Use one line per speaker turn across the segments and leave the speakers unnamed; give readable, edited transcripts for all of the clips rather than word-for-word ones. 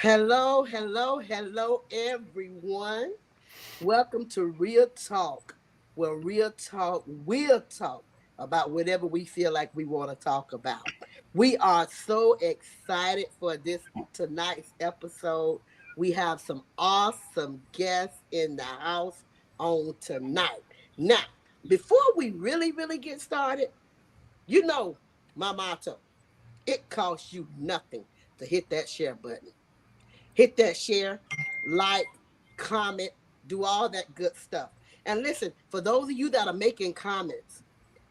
Hello, hello, hello, everyone. Welcome to Real Talk, where Real Talk will talk about whatever we feel like we want to talk about. We are so excited for this tonight's episode. We have some awesome guests in the house on tonight. Now, before we really get started, you know my motto. It costs you nothing to hit that share button. Hit that share, like, comment, do all that good stuff. And listen, for those of you that are making comments,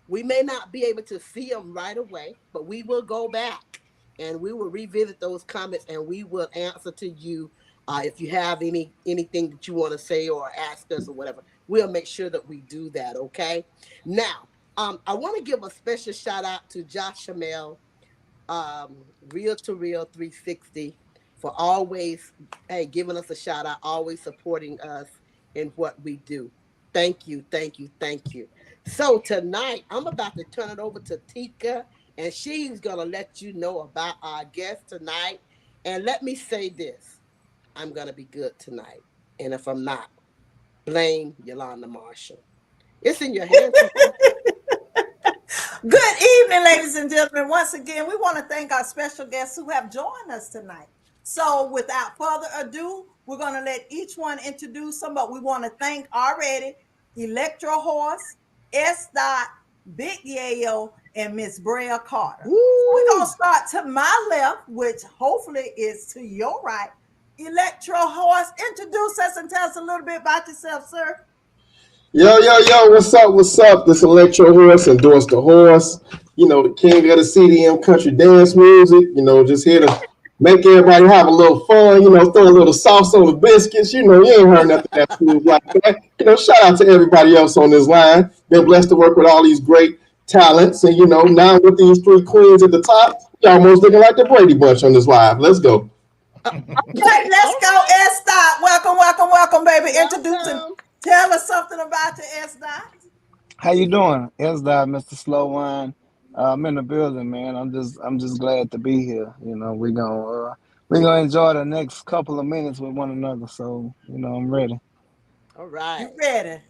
we may not be able to see them right away, but we will go back and we will revisit those comments and we will answer to you if you have anything that you want to say or ask us or whatever. We'll make sure that we do that. Okay. Now, I want to give a special shout out to Josh Hamel, Real to Real 360, for always, hey, giving us a shout out, always supporting us in what we do. Thank you, thank you, thank you. So tonight I'm about to turn it over to Tika, and she's gonna let you know about our guest tonight. And let me say this: I'm gonna be good tonight, and if I'm not, blame Yolanda Marshall. It's in your hands, Tika.
Good evening, ladies and gentlemen. Once again, we want to thank our special guests who have joined us tonight. So, without further ado, we're going to let each one introduce them, but we want to thank already Elektrohorse, S. Dot, Big Yayo, and Miss Brei Carter. We're going to
Woo!
start to my left, which hopefully is to your right. Elektrohorse, introduce us and tell us a little bit about yourself, sir.
Yo, what's up? What's up? This Elektrohorse endorsed the horse. The king of the CDM country dance music. Just here to make everybody have a little fun. Throw a little sauce on the biscuits. You ain't heard nothing that smooth like that. Shout out to everybody else on this line. Been blessed to work with all these great talents. And, now with these three queens at the top, y'all almost looking like the Brady Bunch on this live. Let's go.
Uh,
Okay, let's
all
go,
right,
S. Dot. Welcome, baby. Introduce and
welcome.
tell us something about the S. Dot.
How you doing? It's that Mr. Slow Wine. I'm in the building, man. I'm just glad to be here. We gonna enjoy the next couple of minutes with one another. So I'm ready.
All
You
right,
ready?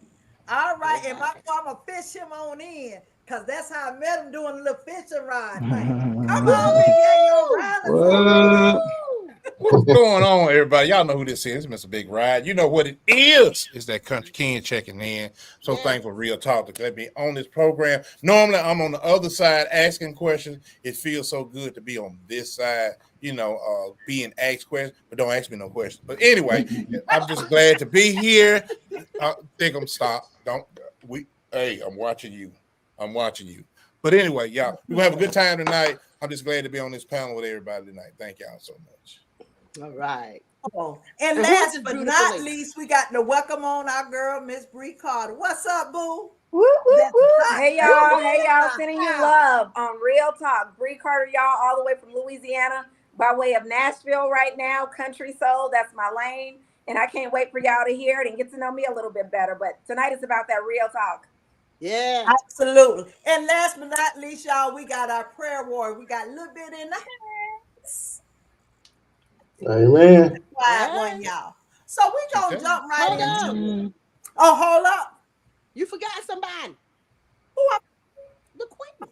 All
all
right, and my
right.
I'm gonna fish him on in, cause that's how I met him doing a little fishing rod thing. Come on, Big Yayo,
Woo!
rile us up.
What?
Woo!
What's going on, everybody? Y'all know who this is, Mr. Big Ride. You know what it is. It's that country king checking in. So
Yes.
thankful, Real Talk, to let me on this program. Normally, I'm on the other side asking questions. It feels so good to be on this side, being asked questions, but don't ask me no questions. But anyway, I'm just glad to be here. Thickums, stop. Don't. We. Hey, I'm watching you. I'm watching you. But anyway, y'all, we're going to have a good time tonight. I'm just glad to be on this panel with everybody tonight. Thank y'all so much.
All right.
Oh, and
And who is
last
this
but
beautiful
not
lady?
least, we got to welcome on our girl, Miss Brei Carter. What's up, boo?
Woo, woo,
That's
woo.
hot
Hey,
baby
y'all. Hey,
in
y'all. Sending
the
you
house.
love on Real Talk. Bree Carter, y'all, all the way from Louisiana by way of Nashville right now. Country soul, that's my lane. And I can't wait for y'all to hear it and get to know me a little bit better. But tonight is about that real talk.
Yeah.
Absolutely. And last but not least, y'all, we got our prayer warrior. We got a little bit in the house.
Amen.
Quiet one,
Hey,
y'all. So we
Keep
gonna
telling.
jump right
hold up.
into it. Oh, hold up.
You forgot somebody.
Who I-
The queen.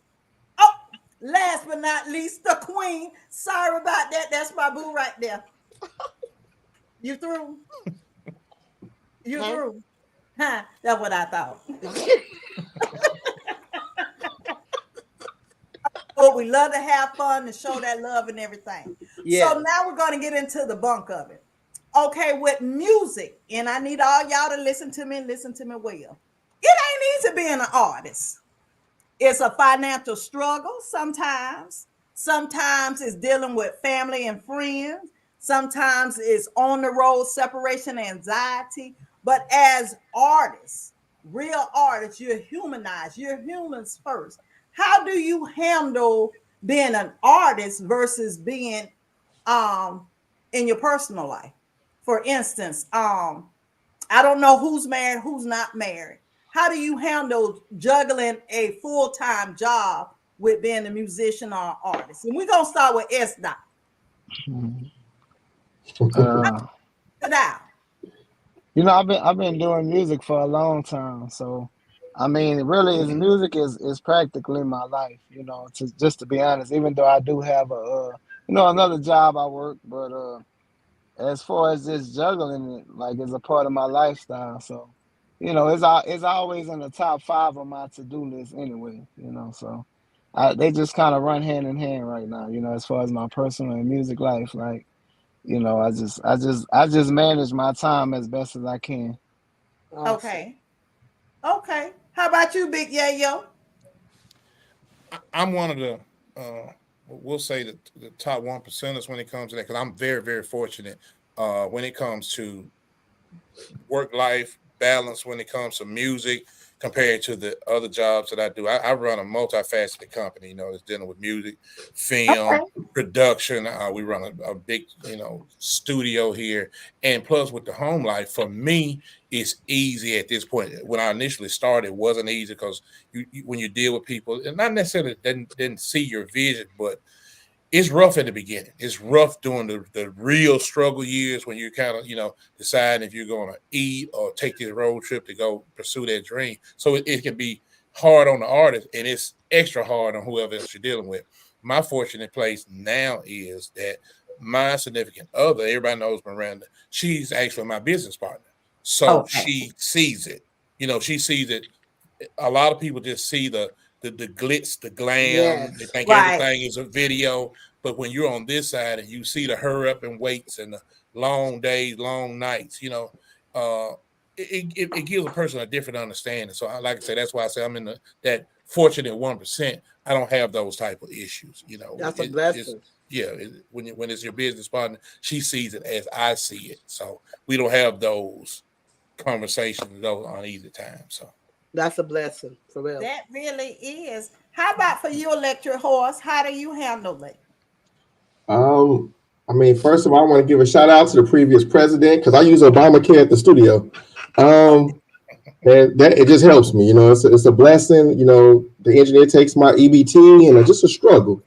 oh, last but not least, the queen. Sorry about that. That's my boo right there. You through? You
Huh?
through? Huh? That's what I thought. But we love to have fun and show that love and everything. So
Yes.
now we're going to get into the bunk of it. Okay, with music, and I need all y'all to listen to me and listen to me well. It ain't easy being an artist. It's a financial struggle sometimes. Sometimes it's dealing with family and friends. Sometimes it's on the road separation anxiety. But as artists, real artists, you're humanized. You're humans first. How do you handle being an artist versus being um in your personal life? For instance, I don't know who's married, who's not married. How do you handle juggling a full time job with being a musician or an artist? And we're gonna start with S. Dot.
Uh,
Sit down.
I've been doing music for a long time, so I mean, really, is music is practically my life. Just to be honest, even though I do have another job I work, but as far as just juggling it, like it's a part of my lifestyle. So, it's always in the top five of my to do list anyway. So they just kind of run hand in hand right now. As far as my personal and music life, like. I just manage my time as best as I can.
Awesome.
Okay. Okay. How about you, Big Yayo?
I'm one of the we'll say the top 1%ers when it comes to that because I'm very very fortunate when it comes to work life balance when it comes to music compared to the other jobs that I do. I run a multifaceted company, that's dealing with music, film,
Okay.
production. We run a big, studio here. And plus with the home life, for me, it's easy at this point. When I initially started, it wasn't easy because when you deal with people, and not necessarily didn't see your vision, but it's rough in the beginning. It's rough during the real struggle years when you kind of, decide if you're going to eat or take this road trip to go pursue that dream. So it can be hard on the artist and it's extra hard on whoever else you're dealing with. My fortunate place now is that my significant other, everybody knows Miranda, she's actually my business partner. So
Okay.
she sees it. She sees it. A lot of people just see the glitz, the glam. They
Yes.
think
Right.
everything is a video. But when you're on this side and you see the hurry up and waits and the long days, long nights, uh, it gives a person a different understanding. So, like I say, that's why I say I'm in that fortunate 1%. I don't have those type of issues.
That's a
It's
blessing.
yeah. When it's your business partner, she sees it as I see it. So we don't have those conversations, those uneasy times. So.
That's a blessing for real.
That really is. How about for you, Electric Horse? How do you handle it?
Um, I mean, first of all, I want to give a shout out to the previous president because I use Obamacare at the studio. Um, and that it just helps me. It's a blessing. The engineer takes my EBT, and it's just a struggle.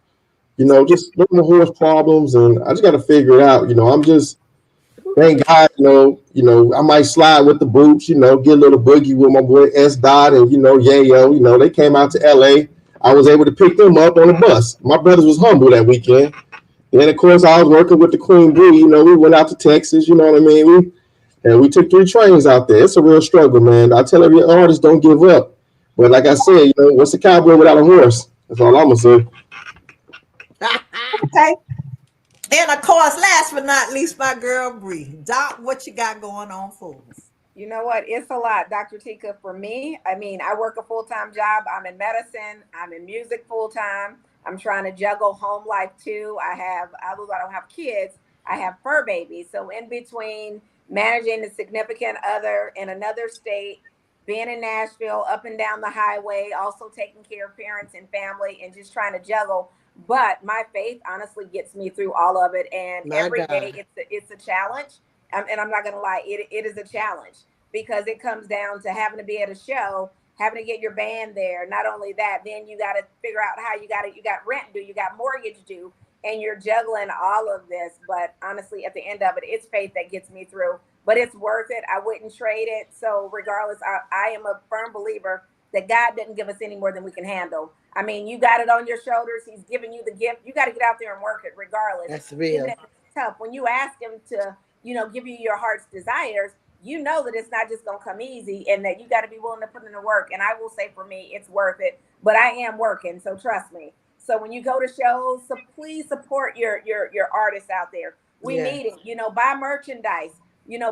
Just little horse problems, and I just got to figure it out. I'm just thank God. I might slide with the boots. Get a little boogie with my boy S. Dot and Yayo. They came out to LA. I was able to pick them up on a bus. My brothers was humble that weekend. Then of course I was working with the Queen Brei. We went out to Texas. You know what I mean? And we took 3 trains out there. It's a real struggle, man. I tell every artist don't give up. But like I said, what's a cowboy without a horse? That's all I'm gonna say.
Okay. And of course, last but not least, my girl Bree. Doc, what you got going on for us?
You know what? It's a lot, Dr. Tika, for me. I mean, I work a full time job. I'm in medicine. I'm in music full time. I'm trying to juggle home life too. Although I don't have kids, I have fur babies. So, in between managing a significant other in another state, being in Nashville, up and down the highway, also taking care of parents and family, and just trying to juggle. But my faith honestly gets me through all of it. And
My
every day
God.
it's a challenge. And I'm not going to lie, it is a challenge because it comes down to having to be at a show, having to get your band there. Not only that, then you got to figure out how you got rent due, you got mortgage due, and you're juggling all of this. But honestly, at the end of it, it's faith that gets me through. But it's worth it. I wouldn't trade it. So regardless, I am a firm believer that God didn't give us any more than we can handle. I mean, you got it on your shoulders. He's giving you the gift. You got to get out there and work it regardless.
That's
Even
real.
if it's tough. When you ask him to, give you your heart's desires, you know that it's not just going to come easy and that you got to be willing to put in the work. And I will say for me, it's worth it. But I am working, so trust me. So when you go to shows, so please support your artists out there. We
Yes.
need it. Buy merchandise.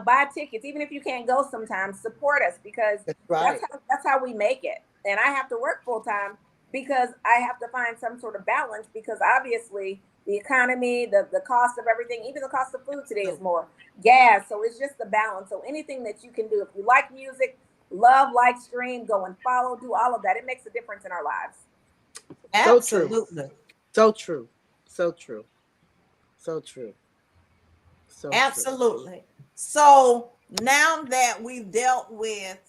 Buy tickets. Even if you can't go sometimes, support us because
That's right.
that's how we make it. And I have to work full time because I have to find some sort of balance because obviously the economy, the cost of everything, even the cost of food today is more gas. So it's just the balance. So anything that you can do, if you like music, love, like, stream, go and follow, do all of that. It makes a difference in our lives.
So true.
Absolutely.
So true. So true. So true. So true.
Absolutely. So now that we've dealt with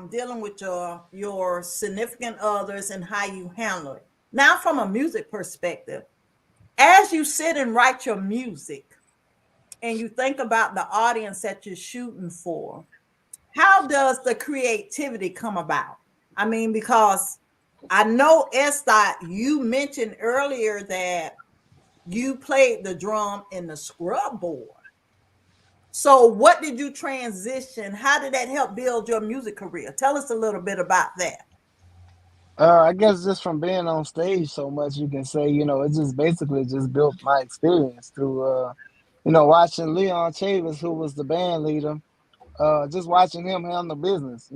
dealing with your significant others and how you handle it, now from a music perspective, as you sit and write your music, and you think about the audience that you're shooting for, how does the creativity come about? I mean, because I know Estot, you mentioned earlier that you played the drum in the scrub board. So what did you transition? How did that help build your music career? Tell us a little bit about that.
I guess just from being on stage so much, you can say, it just basically just built my experience through, watching Leon Chavis, who was the band leader, just watching him handle business.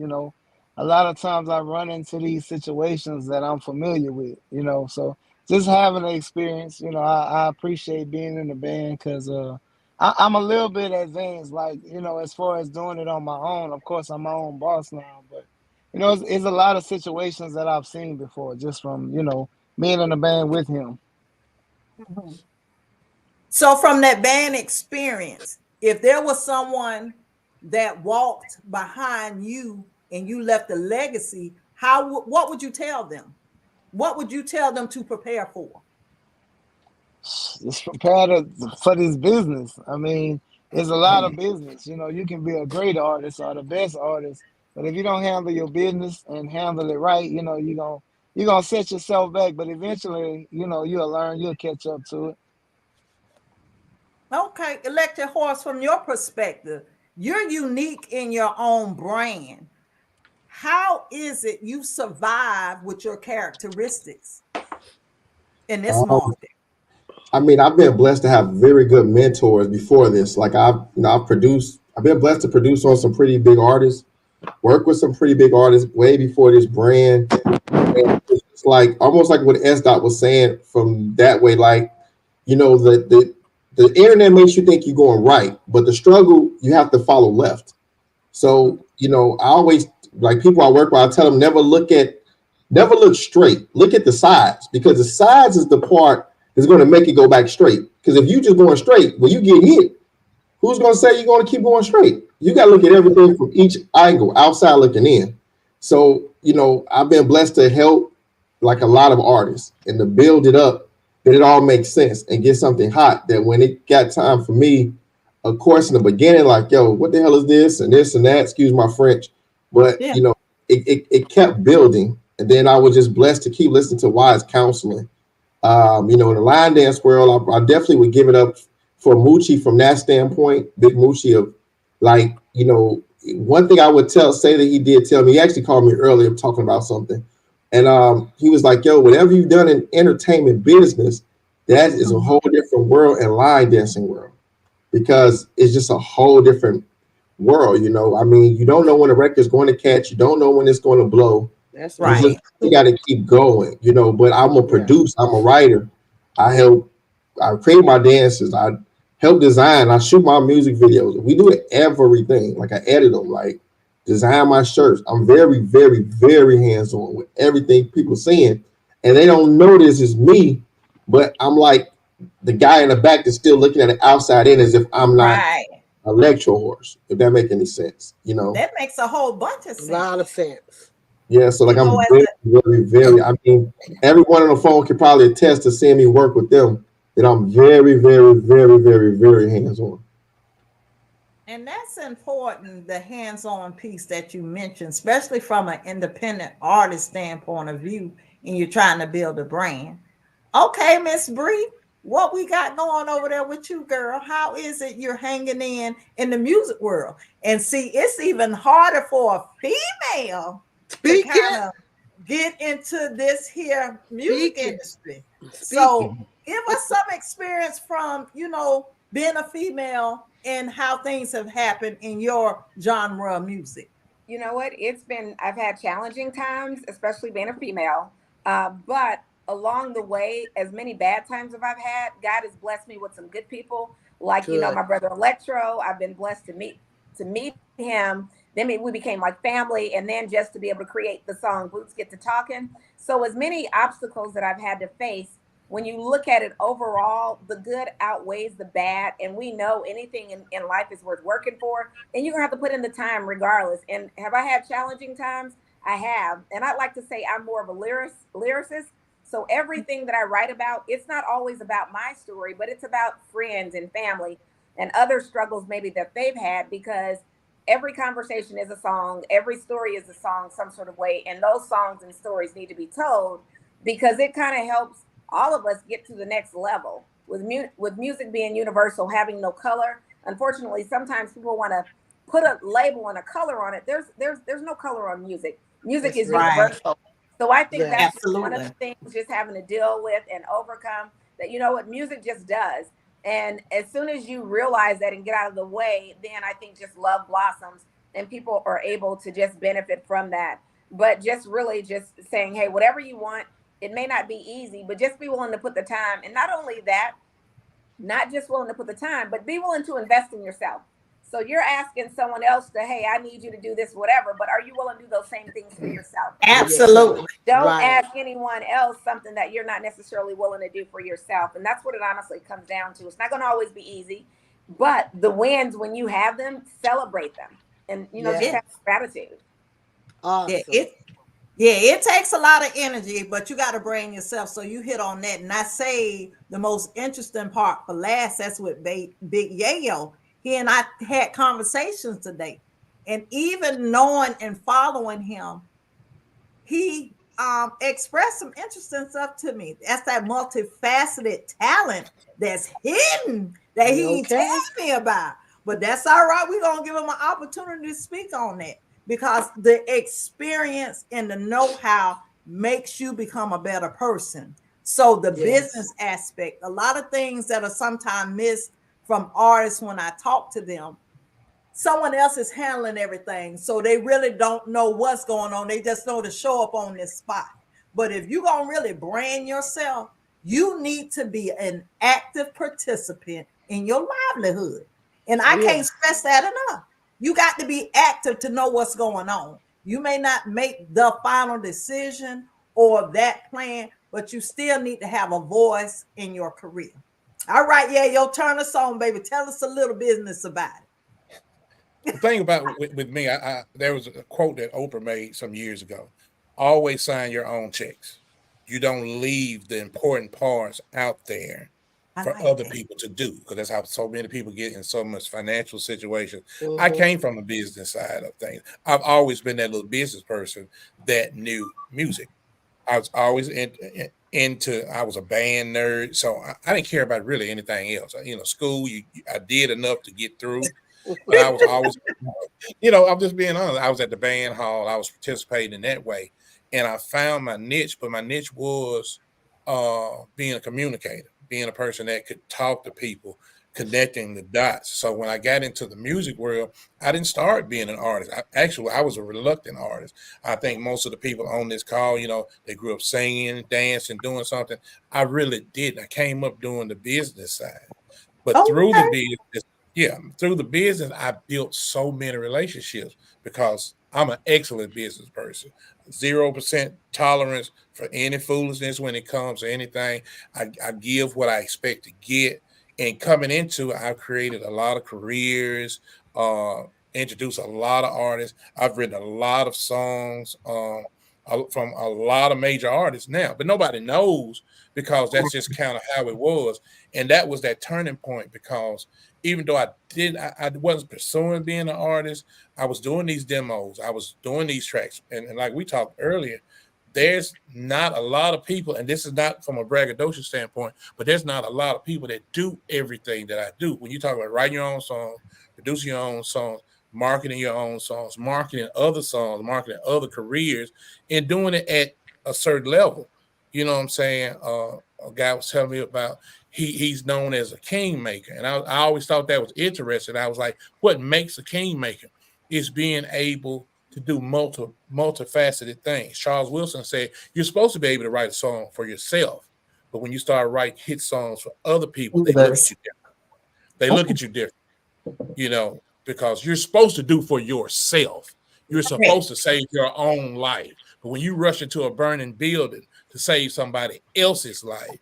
A lot of times I run into these situations that I'm familiar with, so just having the experience, I appreciate being in the band because I'm a little bit advanced, like, as far as doing it on my own. Of course, I'm my own boss now, but, it's a lot of situations that I've seen before just from, being in the band with him.
Mhm. So from that band experience, if there was someone that walked behind you and you left a legacy, what would you tell them? What would you tell them to prepare for?
Just prepare for this business. I mean, it's a lot of business. You can be a great artist or the best artist, but if you don't handle your business and handle it right, you're gonna set yourself back. But eventually, you'll learn, you'll catch up to it.
Okay, Elektrohorse, from your perspective, you're unique in your own brand. How is it you survive with your characteristics in this
Um,
market?
I mean, I've been blessed to have very good mentors before this. Like I've been blessed to produce on some pretty big artists, work with some pretty big artists way before this brand. And it's like almost like what S Dot was saying from that way. Like, the internet makes you think you're going right, but the struggle you have to follow left. So, I always like people I work with, I tell them never look straight. Look at the sides because the sides is the part that's going to make it go back straight. Because if you just going straight, when you get hit, who's going to say you're going to keep going straight? You got to look at everything from each angle, outside looking in. So, I've been blessed to help like a lot of artists and to build it up that it all makes sense and get something hot that when it got time for me, of course, in the beginning, like, yo, what the hell is this and this and that? Excuse my French. But,
Yeah.
it kept building. And then I was just blessed to keep listening to wise counseling. In the line dance world, I definitely would give it up for Moochie from that standpoint. Big Moochie of like, one thing I would say that he did tell me, he actually called me earlier talking about something. And he was like, yo, whatever you've done in entertainment business, that is a whole different world and line dancing world because it's just a whole different world. I mean, you don't know when a record's going to catch, you don't know when it's going to blow.
That's
You
right.
just
Right.
you got to keep going, But I'm a
Yeah.
producer, I'm a writer. I help, I create my dances, I help design, I shoot my music videos. We do everything. Like I edit them, like design my shirts. I'm very, very, very hands on with everything people seeing, and they don't know this is me, but I'm like the guy in the back that's still looking at the outside in as if I'm not
Right.
Electro Horse, if that make any sense.
That makes a whole bunch of
A lot of
sense.
sense.
Yeah, so like I'm
As
very,
a
very, very. I mean, everyone on the phone can probably attest to seeing me work with them. That I'm very, very, very, very, very hands on.
And that's important, the hands-on piece that you mentioned, especially from an independent artist standpoint of view, and you're trying to build a brand. Okay, Miss Bree, what we got going over there with you, girl? How is it you're hanging in the music world? And see, it's even harder for a female to
Speak
kind
it.
of get into this here music
Speak it.
industry.
Speak it.
So give us some experience from, being a female and how things have happened in your genre of music.
You know what? I've had challenging times, especially being a female. But along the way, as many bad times as I've had, God has blessed me with some good people, like,
Good.
my brother Electro. I've been blessed to meet him. Then we became like family, and then just to be able to create the song Boots Get to Talking. So as many obstacles that I've had to face, when you look at it overall, the good outweighs the bad. And we know anything in life is worth working for. And you're gonna have to put in the time regardless. And have I had challenging times? I have. And I'd like to say I'm more of a lyricist. So everything that I write about, it's not always about my story, but it's about friends and family. and other struggles maybe that they've had, because every conversation is a song, every story is a song some sort of way, and those songs and stories need to be told because it kind of helps all of us get to the next level. With music being universal, having no color, unfortunately sometimes people want to put a label and a color on it. There's no color on music. Music
That's
is
right.
Right.
universal. So I think
Yes.
that's just one of the
Absolutely.
things just having to deal with and overcome, that you know what music just does. And as soon as you realize that and get out of the way, then I think just love blossoms and people are able to just benefit from that. But just really just saying, hey, whatever you want, it may not be easy, but just be willing to put the time. And not only that, not just willing to put the time, but be willing to invest in yourself. So you're asking someone else to, hey, I need you to do this, whatever, but are you willing to do those same things for yourself?
Yes.
Absolutely.
Don't
Right.
ask anyone else something that you're not necessarily willing to do for yourself. And that's what it honestly comes down to. It's not going to always be easy, but the wins, when you have them, celebrate them and, you know, just
Yes.
Yeah.
have gratitude.
Yeah.
Awesome.
It takes a lot of energy, but you got to bring yourself. So you hit on that, and I say the most interesting part for last. That's with Big Yayo. He and I had conversations today, and even knowing and following him, he expressed some interesting stuff to me. That's that multifaceted talent that's hidden that he ain't
Okay.
telling me about. But that's all right. We're gonna give him an opportunity to speak on that because the experience and the know-how makes you become a better person. So the
Yes.
business aspect, a lot of things that are sometimes missed from artists when I talk to them, someone else is handling everything. So they really don't know what's going on. They just know to show up on this spot. But if you're going to really brand yourself, you need to be an active participant in your livelihood. And I
Yeah.
can't stress that enough. You got to be active to know what's going on. You may not make the final decision or that plan, but you still need to have a voice in your career. All right, yeah, yo, turn us on, baby. Tell us a little business about it.
The thing about with me, there was a quote that Oprah made some years ago. Always sign your own checks. You don't leave the important parts out there
I
for
like
other
that.
people to do, because that's how so many people get in so much financial situations. I
Mm-hmm.
came from the business side of things. I've always been that little business person that knew music. I was always into. I was a band nerd, so I didn't care about really anything else. You know, school. I did enough to get through, but I was always, I'm just being honest. I was at the band hall. I was participating in that way, and I found my niche. But my niche was being a communicator, being a person that could talk to people, connecting the dots. So when I got into the music world, I didn't start being an artist. I was a reluctant artist. I think most of the people on this call, they grew up singing, dancing, doing something. I really didn't. I came up doing the business side. But through the
Okay.
business, yeah, through the business, I built so many relationships because I'm an excellent business person. 0% tolerance for any foolishness when it comes to anything. I give what I expect to get. And coming into it, I've created a lot of careers, uh, introduced a lot of artists. I've written a lot of songs from a lot of major artists now, but nobody knows because that's just kind of how it was. And that was that turning point because even though I wasn't pursuing being an artist, I was doing these demos, I was doing these tracks. And like we talked earlier, there's not a lot of people, and this is not from a braggadocious standpoint, but there's not a lot of people that do everything that I do. When you talk about writing your own songs, producing your own songs, marketing your own songs, marketing other songs, marketing other careers, and doing it at a certain level. You know what I'm saying? A guy was telling me about he's known as a kingmaker, and I always thought that was interesting. I was like, what makes a kingmaker is being able to do multifaceted things. Charles Wilson said you're supposed to be able to write a song for yourself, but when you start writing hit songs for other people, they look at
Yes.
you different. They look at you different, because you're supposed to do for yourself. You're
Okay.
supposed to save your own life. But when you rush into a burning building to save somebody else's life,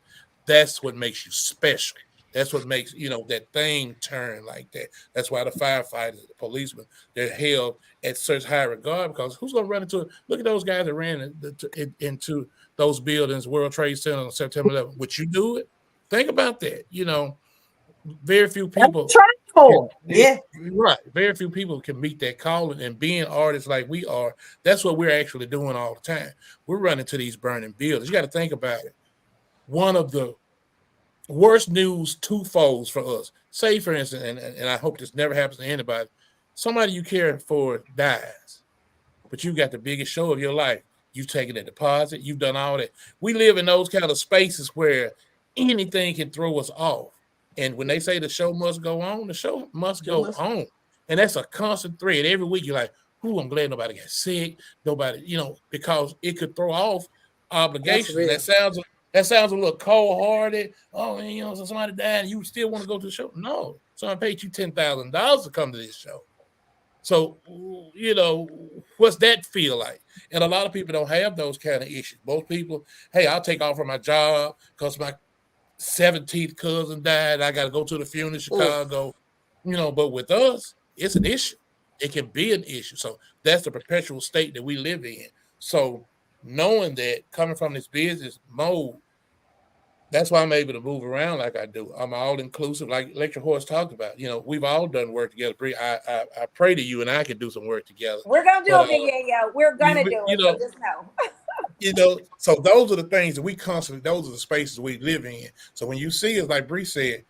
that's what makes you special. That's what makes, that thing turn like that. That's why the firefighters, the policemen, they're held at such high regard because who's going to run into it? Look at those guys that ran into those buildings, World Trade Center on September 11th. Would you do it? Think about that. Very few
I'm
people
trying. Yeah.
Right. Very few people can meet that calling, and being artists like we are, that's what we're actually doing all the time. We're running to these burning buildings. You got to think about it. One of the worst news twofolds for us. Say, for instance, and I hope this never happens to anybody, somebody you care for dies, but you got the biggest show of your life. You've taken a deposit, you've done all that. We live in those kind of spaces where anything can throw us off. And when they say the show must go on, the show must
You
go
must.
on. And that's a constant thread. Every week you're like, "Ooh, I'm glad nobody got sick. Nobody, because it could throw off
That's
obligations."
real.
That sounds a little cold hearted. Oh, so somebody died and you still want to go to the show? No, someone paid you $10,000 to come to this show. So, what's that feel like? And a lot of people don't have those kind of issues. Most people, hey, I'll take off from my job because my 17th cousin died. I got to go to the funeral in
Mm.
Chicago. But with us, it's an issue. It can be an issue. So that's the perpetual state that we live in. So knowing that, coming from this business mode, that's why I'm able to move around like I do. I'm all inclusive, like Elektrohorse talked about. We've all done work together. Brei, I pray to you and I can do some work together.
We're gonna do
But
it, Big Yayo. We're gonna do
you
it. So
know,
just know.
so those are the things that we constantly. Those are the spaces we live in. So when you see us, like Brei said,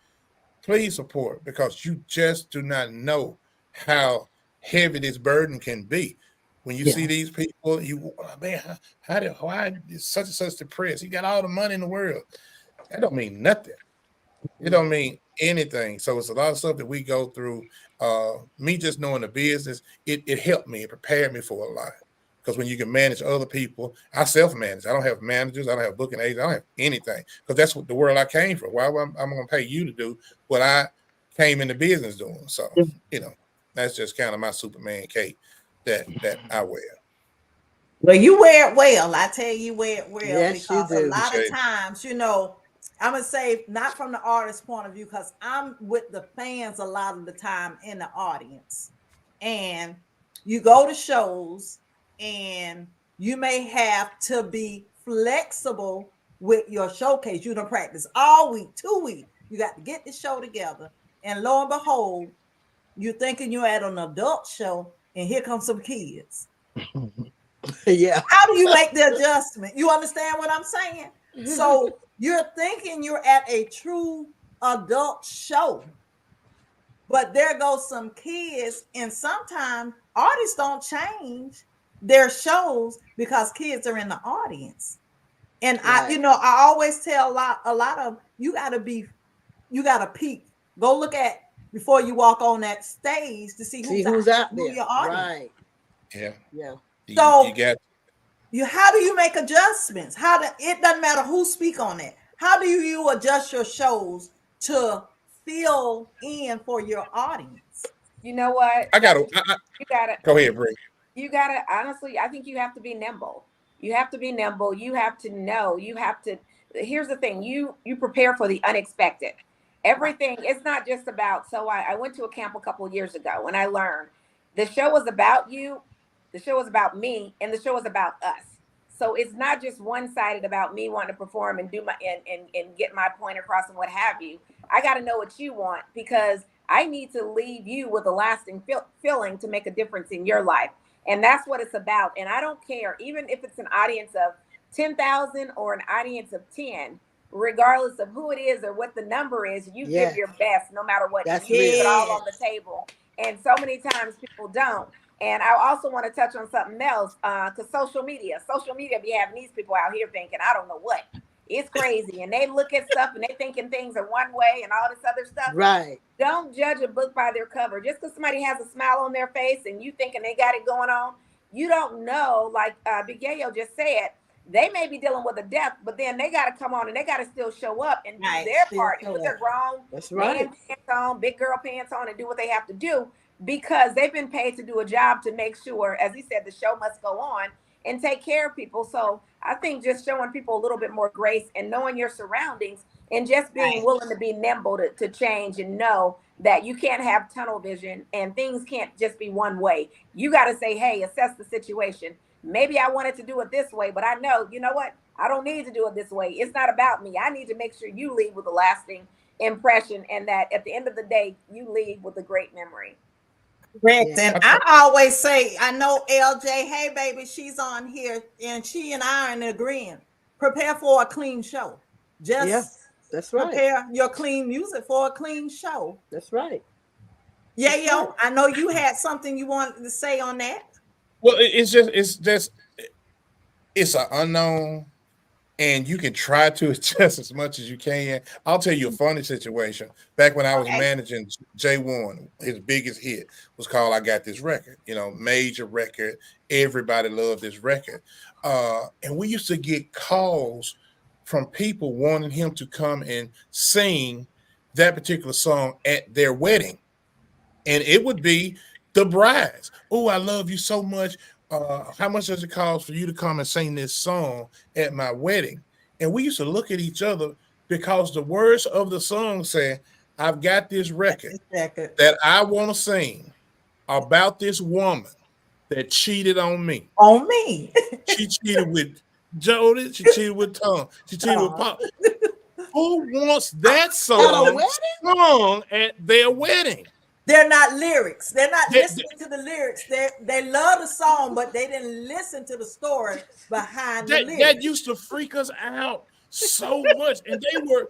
please support, because you just do not know how heavy this burden can be. When you see
Yeah.
these people, man, why is such and such depressed? He got all the money in the world. That don't mean nothing. It don't mean anything. So it's a lot of stuff that we go through. Me just knowing the business, it helped me. It prepared me for a lot. Because when you can manage other people, I self-manage. I don't have managers. I don't have booking agents. I don't have anything. Because that's what the world I came from. Why I'm going to pay you to do what I came into business doing? So, that's just kind of my Superman cape that I wear.
Well, you wear it well. I tell you, wear it well,
Yes, you
because a
do.
lot of
Appreciate it.
times, I'm gonna say not from the artist point of view, because I'm with the fans a lot of the time in the audience. And you go to shows and you may have to be flexible with your showcase. You don't practice all week, 2 weeks. You got to get the show together. And lo and behold, you're thinking you're at an adult show, and here comes some kids.
Yeah.
How do you make the adjustment? You understand what I'm saying? So you're thinking you're at a true adult show, but there goes some kids, and sometimes artists don't change their shows because kids are in the audience. And
Right.
I always tell a lot of, you gotta peek. Go look at before you walk on that stage to see
See
who's out,
who's out
who
there.
your audience.
Right.
Yeah.
Yeah.
You
So
got
how do you make adjustments? It doesn't matter who speak on it. How do you adjust your shows to fill in for your audience?
You know what?
I got to
You gotta
go ahead, Brei.
honestly, I think you have to be nimble. You have to be nimble. You have to know. Here's the thing, you prepare for the unexpected.
Right.
Everything, it's not just about, so I went to a camp a couple of years ago and I learned the show was about you, the show was about me, and the show was about us. So it's not just one-sided about me wanting to perform and do my and get my point across and what have you. I got to know what you want, because I need to leave you with a lasting feeling to make a difference in your life. And that's what it's about. And I don't care, even if it's an audience of 10,000 or an audience of 10, regardless of who it is or what the number is, you
Yeah.
give your best no matter what.
That's
You leave
real.
it all
Yeah.
on the table. And so many times people don't. And I also want to touch on something else, because social media be having these people out here thinking, I don't know what. It's crazy. And they look at stuff and they thinking things are one way and all this other stuff.
Right.
Don't judge a book by their cover. Just because somebody has a smile on their face and you thinking they got it going on, you don't know. Like Big Yayo just said, they may be dealing with a death, but then they got to come on and they got to still show up and do
Right.
their
Still
part and
show
put their
up.
grown
That's right.
man pants on, big girl pants on, and do what they have to do, because they've been paid to do a job to make sure, as he said, the show must go on and take care of people. So I think just showing people a little bit more grace and knowing your surroundings and just being
Right.
willing to be nimble to change and know that you can't have tunnel vision and things can't just be one way. You got to say, hey, assess the situation. Maybe I wanted to do it this way, but I know, you know what? I don't need to do it this way. It's not about me. I need to make sure you leave with a lasting impression, and that at the end of the day, you leave with a great memory.
Correct.
Yeah.
And I always say, I know LJ, hey baby, she's on here and she and I are in agreement. Prepare for a clean show.
Yeah,
Just
that's right.
prepare your clean music for a clean show.
That's right.
Yeah,
That's right.
yo, I know you had something you wanted to say on that.
Well, it's an unknown, and you can try to adjust as much as you can. I'll tell you a funny situation. Back when I was
Okay.
managing J1, his biggest hit was called "I Got This Record." You know, major record. Everybody loved this record, and we used to get calls from people wanting him to come and sing that particular song at their wedding, and it would be the brides. Oh, I love you so much. How much does it cost for you to come and sing this song at my wedding? And we used to look at each other because the words of the song say, I've got this record that I want to sing about this woman that cheated on me.
On me.
She cheated with Jody. She cheated with Tom. She cheated with Pop. Who wants that song sung at their wedding?
They're not lyrics. They're not listening to the lyrics. They love the song, but they didn't listen to the story behind the lyrics.
That used to freak us out so much, and they were,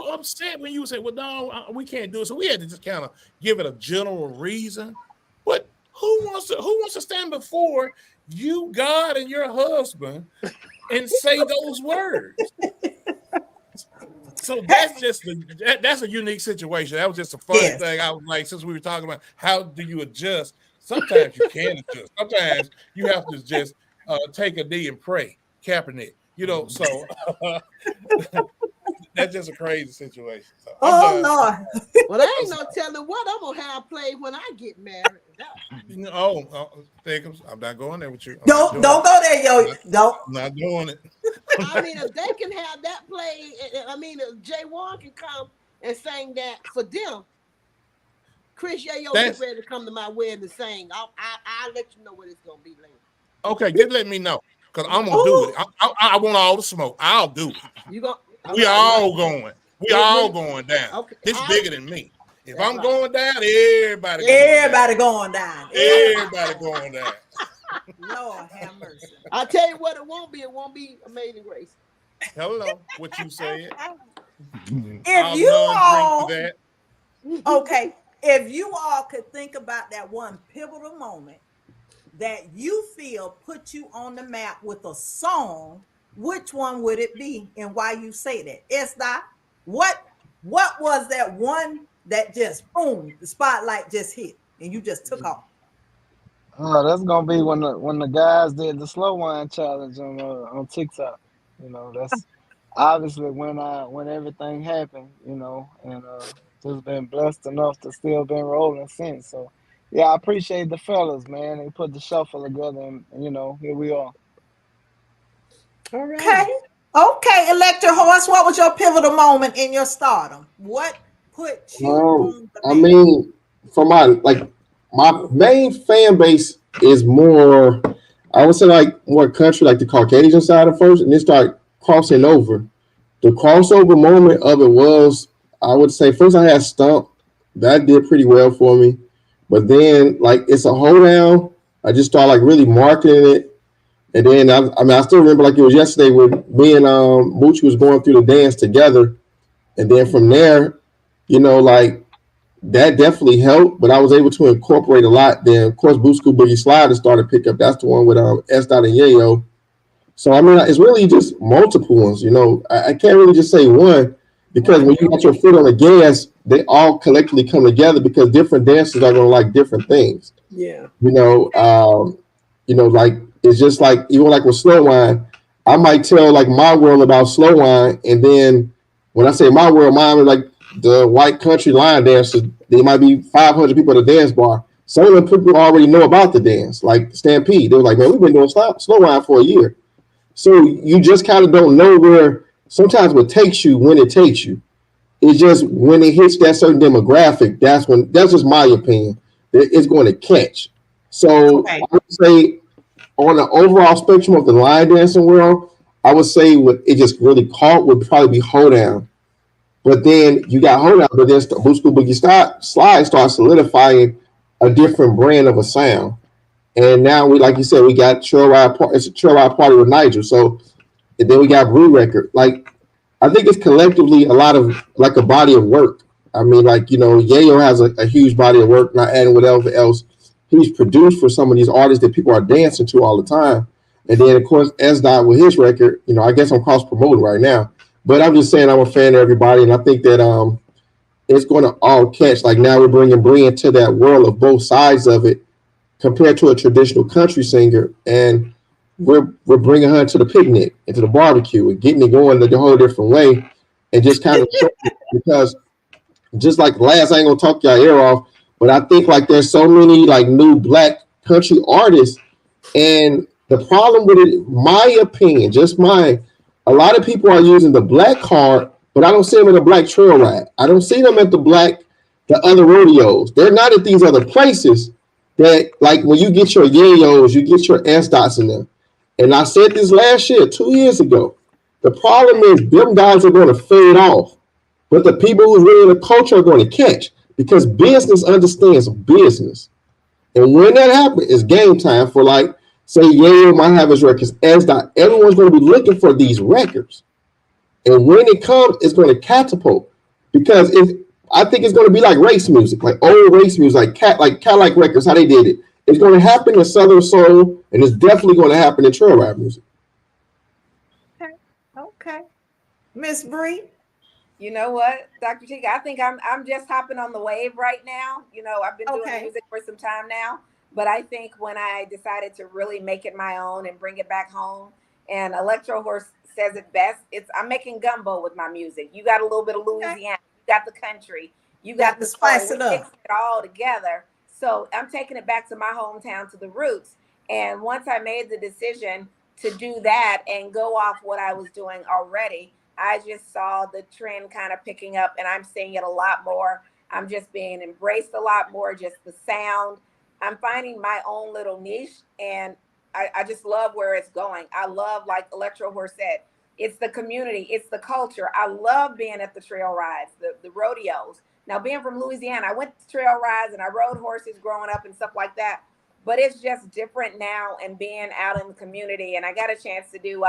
upset when you say, "Well, no, we can't do it." So we had to just kind of give it a general reason. But who wants to stand before you, God, and your husband, and say those words? So that's a unique situation. That was just a funny thing. I was like, since we were talking about how do you adjust, sometimes you can adjust. Sometimes you have to just take a knee and pray, Kaepernick. So that's just a crazy situation. So
Lord.
Well, I ain't no telling what I'm gonna have played when I get married.
Thickums, I'm not going there with you.
Don't go there, yo. Don't.
I'm not doing it.
I mean, if they can have that played, I mean, if J1 can come and sing that for them, Chris Yayo get ready to come to my wedding to sing. I'll let you know what it's gonna be later.
Okay, just let me know. Because I'm gonna do it. I want all the smoke. I'll do it. We all going. We all going down. Okay. It's bigger than me. If I'm going down, everybody
going down.
Everybody going down.
Lord have mercy.
I'll tell you what it won't be. It won't be Amazing Grace.
Hello, what you saying?
If you all, okay, if you all could think about that one pivotal moment that you feel put you on the map with a song, which one would it be and why you say that? Esther, what was that one that just boom, the spotlight just hit and you just took off?
That's gonna be when the guys did the slow wine challenge on TikTok. That's obviously when everything happened. And just been blessed enough to still been rolling since. So yeah, I appreciate the fellas, man. They put the shuffle together, and here we are.
All right.
Okay, Elektrohorse, what was your pivotal moment in your stardom? What put you on the map?
I mean, for my main fan base is more, I would say more country, like the Caucasian side at first, and then start crossing over. The crossover moment of it was, I would say, first I had Stump. That did pretty well for me. But then, It's a Hoedown, I just started, really marketing it. And then, I still remember it was yesterday when me and Moochie was going through the dance together. And then from there, that definitely helped, but I was able to incorporate a lot. Then, of course, Boot School Boogie Slider started to pick up. That's the one with S. Dot and Yayo. So, I mean, it's really just multiple ones. I can't really just say one because when you got your foot on the gas, they all collectively come together because different dancers are going to like different things.
Yeah.
It's just even with slow wine, I might tell my world about slow wine, and then when I say my world, mine is the white country line dancers. There might be 500 people at the dance bar. Some of them people already know about the dance, like Stampede. They were like, man, we've been doing slow wine for a year. So you just kind of don't know where sometimes what takes you when it takes you. It's just when it hits that certain demographic, that's just my opinion. It's going to catch. So I would say on the overall spectrum of the line dancing world, I would say what it just really caught would probably be Hoedown. But then you got hold out, but then Boot School Boogie Slide starts solidifying a different brand of a sound. And now we, like you said, we got Trail Ride Party. It's a Trail Ride Party with Nigel. So and then we got Brei Record. Like I think it's collectively a lot of like a body of work. I mean, like Yayo has a huge body of work. Not adding whatever else he's produced for some of these artists that people are dancing to all the time. And then of course Dott with his record. I guess I'm cross promoting right now, but I'm just saying I'm a fan of everybody, and I think that it's going to all catch. Like now we're bringing Brei into that world of both sides of it compared to a traditional country singer, and we're bringing her to the picnic, into the barbecue, and getting it going the whole different way, and just kind of because just like last, I ain't gonna talk y'all ear off, but I think like there's so many like new black country artists, and the problem with it, my opinion, just mine, a lot of people are using the black card, but I don't see them in the black trail ride. I don't see them at the other rodeos. They're not at these other places that like when you get your Yayos, you get your S dots in them. And I said this last year, 2 years ago. The problem is them guys are going to fade off, but the people who really in the culture are going to catch because business understands business. And when that happens, it's game time for like, say, Yayo might have his records, S dot. Everyone's going to be looking for these records. And when it comes, it's going to catapult because I think it's going to be like race music, like old race music, like Cadillac Records, how they did it. It's going to happen in Southern Soul, and it's definitely going to happen in trail rap music.
Okay. Okay. Miss Brei.
You know what, Dr. Tika, I think I'm just hopping on the wave right now. I've been doing
Okay.
music for some time now, but I think when I decided to really make it my own and bring it back home, and Elektrohorse says it best, it's I'm making gumbo with my music. You got a little bit of
Okay.
Louisiana, you got the country, you
Got
got
to
the soul.
spice
We're
it up.
mixing it all together. So I'm taking it back to my hometown, to the roots. And once I made the decision to do that and go off what I was doing already, I just saw the trend kind of picking up, and I'm seeing it a lot more. I'm just being embraced a lot more, just the sound. I'm finding my own little niche, and I just love where it's going. I love, like Electro Horse said, it's the community, it's the culture. I love being at the trail rides, the rodeos. Now, being from Louisiana, I went to trail rides and I rode horses growing up and stuff like that. But it's just different now, and being out in the community. And I got a chance to do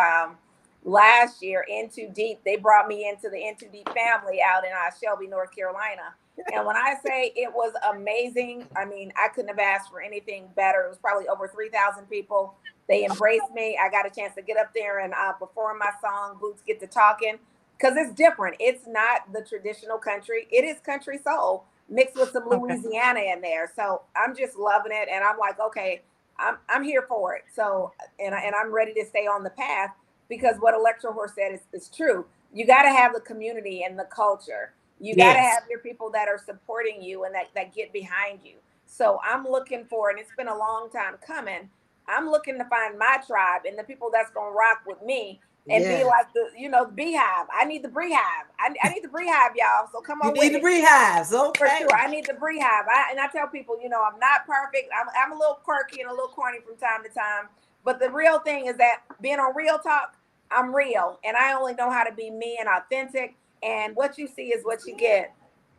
last year Into Deep. They brought me into the Into Deep family out in Shelby, North Carolina. And when I say it was amazing, I mean, I couldn't have asked for anything better. It was probably over 3,000 people. They embraced me. I got a chance to get up there and perform my song, Boots Get to Talking, because it's different. It's not the traditional country. It is country soul mixed with some
Okay.
Louisiana in there. So I'm just loving it. And I'm like, okay, I'm here for it. So, and I'm ready to stay on the path, because what Electro Horse said is true. You got to have the community and the culture. You got to
Yes.
have your people that are supporting you and that get behind you. So I'm looking for, and it's been a long time coming, I'm looking to find my tribe and the people that's going to rock with me and be
Yes.
like the beehive. I need the beehive. I need the beehive, y'all. So come
You
on with
need the
it.
rehives.
For
Okay.
sure. I need the beehive. And I tell people, I'm not perfect. I'm a little quirky and a little corny from time to time. But the real thing is that being on Real Talk, I'm real. And I only know how to be me and authentic. And what you see is what you get.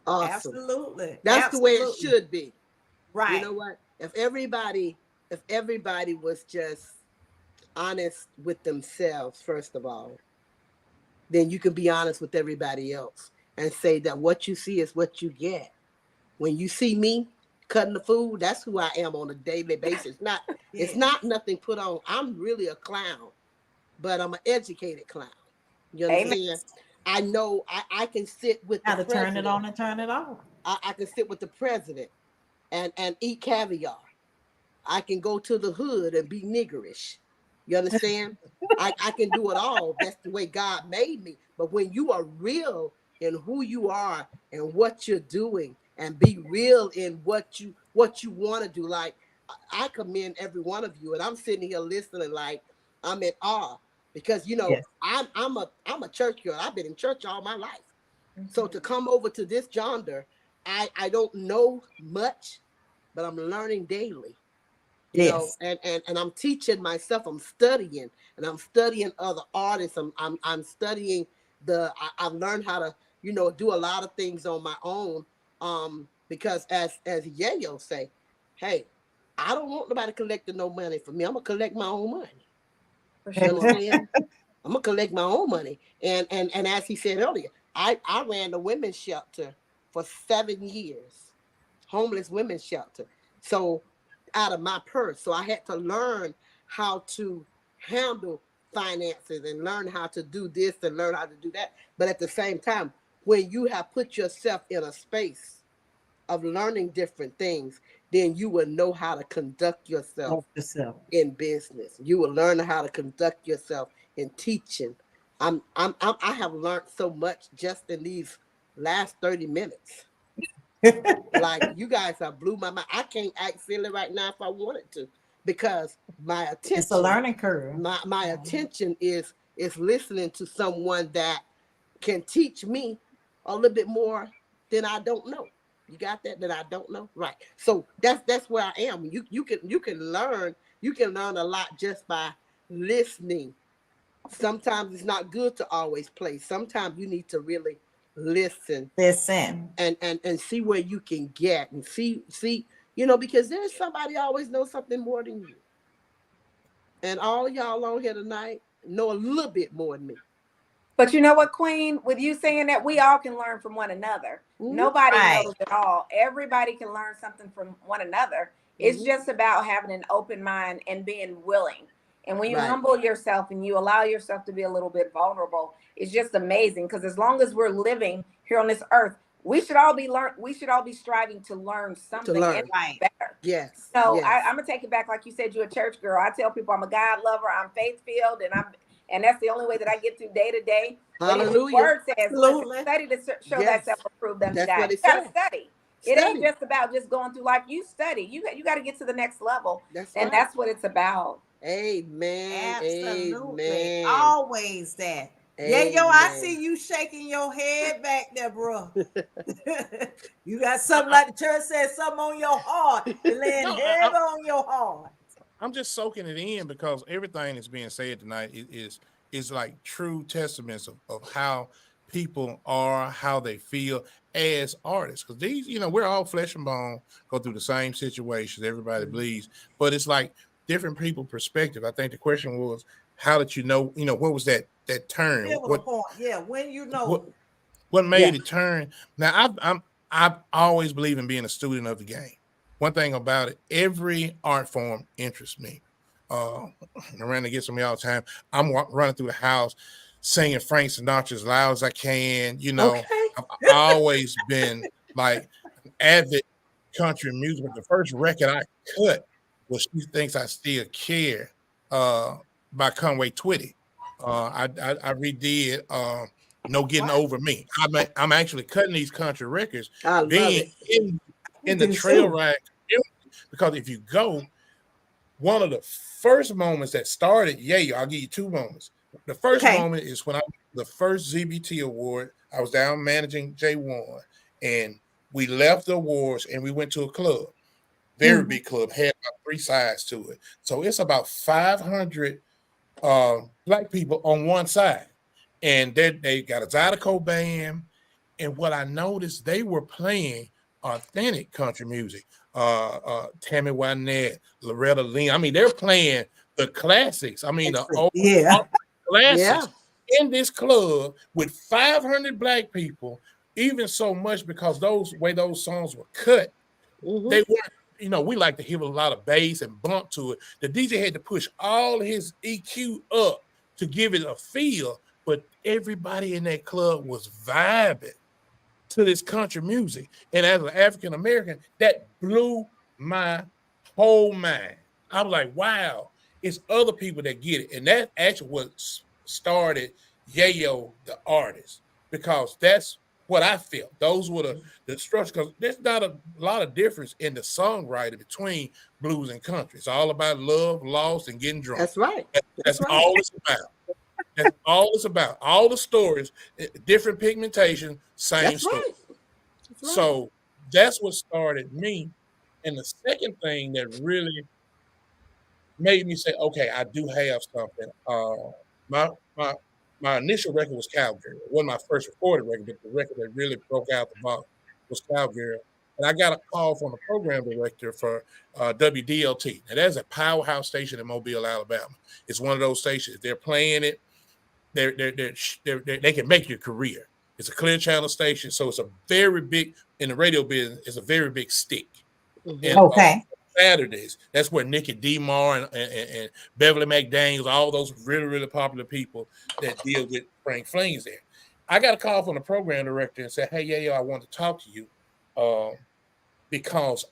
Awesome.
Absolutely.
That's the way it
Absolutely.
should be. You
Right.
know what? If everybody was just honest with themselves, first of all, then you can be honest with everybody else and say that what you see is what you get. When you see me cutting the food, that's who I am on a daily basis. Not it's
Yes.
not nothing put on. I'm really a clown, but I'm an educated clown. You
Amen.
understand? I know I can sit with the
How to turn it
president.
on and turn it off.
I can sit with the president and eat caviar. I can go to the hood and be niggerish. You understand? I can do it all. That's the way God made me. But when you are real in who you are and what you're doing, and be real in what you want to do, like I commend every one of you, and I'm sitting here listening like I'm in awe because
Yes.
I'm a church girl. I've been in church all my life. So to
Mhm.
come over to this yonder, I don't know much, but I'm learning daily,
Yes.
and I'm teaching myself. I'm studying, and I'm studying other artists. I'm studying I've learned how to do a lot of things on my own. Because as Yayo say, hey, I don't want nobody collecting no money for me. I'm gonna collect my own money.
For
You
sure.
understand? I'm gonna collect my own money. And as he said earlier, I ran the women's shelter for 7 years, homeless women's shelter. So out of my purse, so I had to learn how to handle finances and learn how to do this and learn how to do that. But at the same time, when you have put yourself in a space of learning different things, then you will know how to conduct yourself
Help yourself.
in business. You will learn how to conduct yourself in teaching. I have learned so much just in these last 30 minutes. Like you guys have blew my mind. I can't act silly right now if I wanted to, because my
It's a
attention,
learning curve.
my attention is listening to someone that can teach me a little bit more than I don't know. You got that? That I don't know, right? So that's where I am. You can learn a lot just by listening. Sometimes it's not good to always play. Sometimes you need to really listen
Listen.
and see where you can get and see because there's somebody always knows something more than you. And all y'all on here tonight know a little bit more than me.
But you know what, Queen? With you saying that, we all can learn from one another.
Mm-hmm.
Nobody
Right.
knows it all. Everybody can learn something from one another. It's
Mm-hmm.
just about having an open mind and being willing. And when you
Right.
humble yourself and you allow yourself to be a little bit vulnerable, it's just amazing. Because as long as we're living here on this earth, we should all be learn. We should all be striving to learn
To
something and
learn.
Right.
better.
Yes.
So
Yes.
I'm gonna take it back, like you said, you're a church girl. I tell people I'm a God lover. I'm faith filled, and that's the only way that I get through day to day. But even the
Hallelujah.
word says, "Listen,
Absolutely.
study to show
Yes.
thyself approved unto
That's
God."
what
You
it
got to
said.
study. It ain't
Study.
just about just going through life. You study. You got to get to the next level,
That's
and
right.
that's what it's about.
Amen.
Absolutely.
Amen.
Always that. Yeah, yo, I
Amen.
see you shaking your head back there, bro. You got something like the church said, something on your heart. It laying
No,
heavy on your heart.
I'm just soaking it in because everything that's being said tonight is like true testaments of how people are, how they feel as artists. Because these, we're all flesh and bone, go through the same situations. Everybody bleeds, but it's like different people perspective. I think the question was, how did you know? What was that turn?
Pivotal point. Yeah, when you
What
know.
what
Yeah.
made it turn? Now I've always believed in being a student of the game. One thing about it, every art form interests me. Uh, I ran to get some all the time. I'm running through the house singing Frank Sinatra as loud as I can.
Okay.
I've always been like an avid country music. But the first record I cut was "She Thinks I Still Care" uh, by Conway Twitty. I redid "No Getting
What?
Over Me." I'm actually cutting these country records,
I love
being
it.
I
in the
do
trail
too.
ride community, because if you go, one of the first moments that started Yayo, I'll give you two moments. The first
Okay.
moment is when I the first ZBT award. I was down managing J1, and we left the awards and we went to a club, very
Mhm.
big club, had about three sides to it. So it's about 500 black people on one side, and they got a Zydeco band. And what I noticed, they were playing authentic country music. Tammy Wynette, Loretta Lynn. I mean, they're playing the classics. I mean, the
Excellent.
old
Yeah.
classics
Yeah.
in this club with 500 black people. Even so much because those songs were cut,
Mm-hmm.
they weren't. We like to hear a lot of bass and bump to it. The DJ had to push all his EQ up to give it a feel, but everybody in that club was vibing to this country music. And as an African American, that blew my whole mind. I was like, wow, it's other people that get it. And that actually what started Yayo, the artist, because that's what I felt. Those were the structures, because there's not a lot of difference in the songwriting between blues and country. It's all about love, loss, and getting drunk.
That's right. That's
That's
right.
all it's about. That's all it's about. All the stories, different pigmentation, same
That's
story.
right. That's right.
So that's what started me. And the second thing that really made me say, okay, I do have something. My my initial record was Cowgirl. It wasn't my first recorded record, but the record that really broke out the box was Cowgirl. And I got a call from the program director for WDLT. And that's a powerhouse station in Mobile, Alabama. It's one of those stations. If they're playing it, they can make your career. It's a clear channel station, so it's a very big in the radio business. It's a very big stick. And
Okay.
Saturdays, that's where Nikki DeMar and Beverly McDaniels, all those really, really popular people that deal with Frank Flings there. I got a call from the program director and said, "Hey, Yayo, I want to talk to you because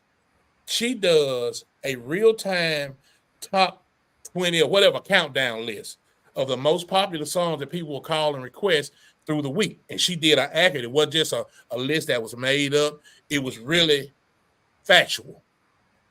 she does a real-time top 20 or whatever countdown list of the most popular songs that people will call and request through the week." And she did an accurate. It wasn't just a list that was made up. It was really factual.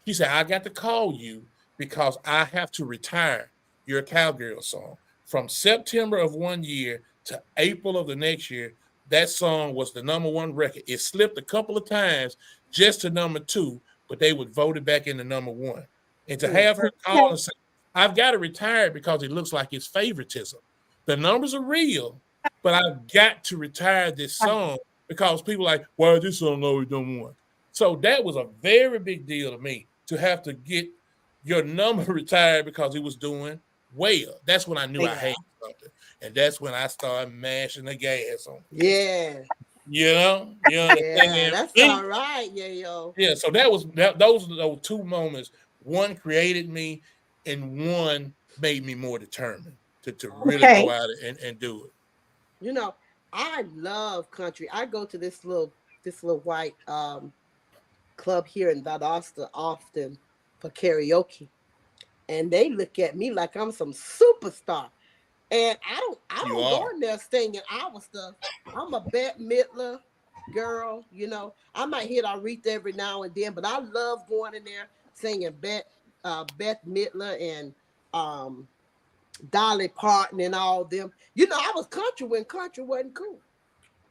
She said, "I got to call you because I have to retire your Cowgirl song." From September of one year to April of the next year, that song was the number one record. It slipped a couple of times just to number two, but they would vote it back into number one. And to have her call and say, "I've got to retire it because it looks like it's favoritism. The numbers are real, but I've got to retire this song because people are like, why is this song always number one?" So that was a very big deal to me to have to get your number retired because it was doing well. That's when I knew I had something. And that's when I started mashing the gas on it.
Yeah.
You know?
Yeah, that's all right, Yayo.
Yeah, so those are those two moments. One created me and one made me more determined to really go out and do it.
You know, I love country. I go to this little white club here in Valdosta often for karaoke, and they look at me like I'm some superstar. And I don't go in there singing our stuff. I'm a Bette Midler girl, you know. I might hit Aretha every now and then, but I love going in there singing Bette Midler and Dolly Parton and all them. You know, I was country when country wasn't cool.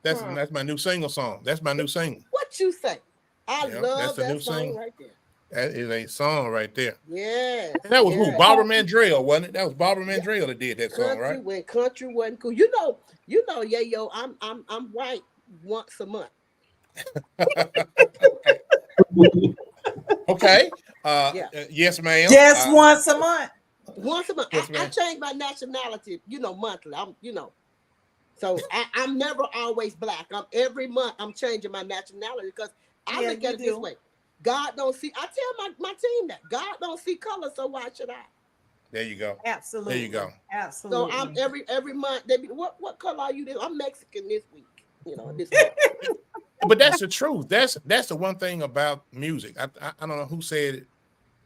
That's my new single song. That's my new single.
What you say? I love that song
single.
right there.
That is a song right there.
Yeah.
And that was who? Barbara Mandrell, wasn't it? That was Barbara Mandrell that did that song, right?
When country wasn't cool. You know, Yayo, I'm white once a month.
Okay. Yes, ma'am.
Just once a month.
Once a month.
Yes,
I change my nationality, monthly. So I'm never always black. Every month I'm changing my nationality because I look at it this way. God don't see. I tell my team that God don't see color, so why should I?
There you go.
Absolutely.
There you go.
Absolutely.
So I'm every month. They be, what color are you? I'm Mexican this week. This month.
But that's the truth. That's the one thing about music. I don't know who said it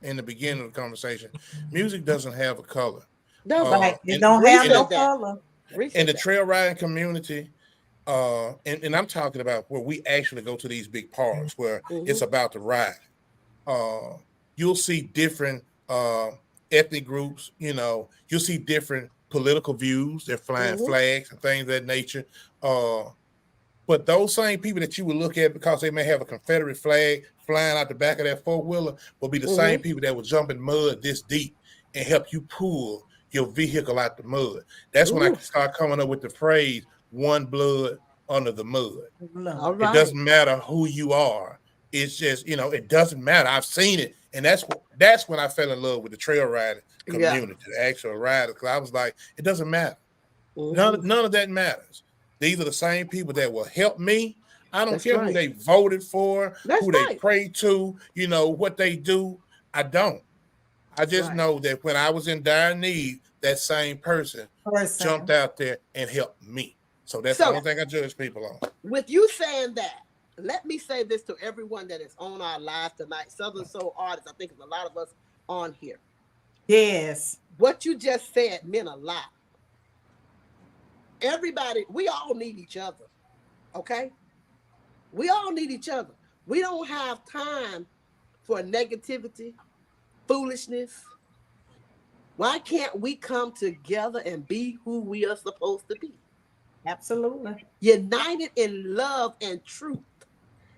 in the beginning of the conversation. Music doesn't have a color.
It don't have no color.
In the trail riding community, and I'm talking about where we actually go to these big parks where it's about the ride. You'll see different ethnic groups. You'll see different political views. They're flying flags and things of that nature. But those same people that you would look at because they may have a Confederate flag flying out the back of that four-wheeler will be the same people that will jump in mud this deep and help you pull your vehicle out the mud. That's when I can start coming up with the phrase, one blood under the mud.
All right.
It doesn't matter who you are. It's just, it doesn't matter. I've seen it. And that's when I fell in love with the trail riding community, the actual rider. Because I was like, it doesn't matter. None of that matters. These are the same people that will help me. I don't care who they voted for, who they pray to, what they do. I don't. I just know that when I was in dire need, that same person jumped out there and helped me. So that's the only thing I judge people on.
With you saying that, let me say this to everyone that is on our live tonight. Southern Soul artists, I think there's a lot of us on here.
Yes.
What you just said meant a lot. Everybody, we all need each other. Okay? We all need each other. We don't have time for negativity, foolishness. Why can't we come together and be who we are supposed to be?
Absolutely.
United in love and truth,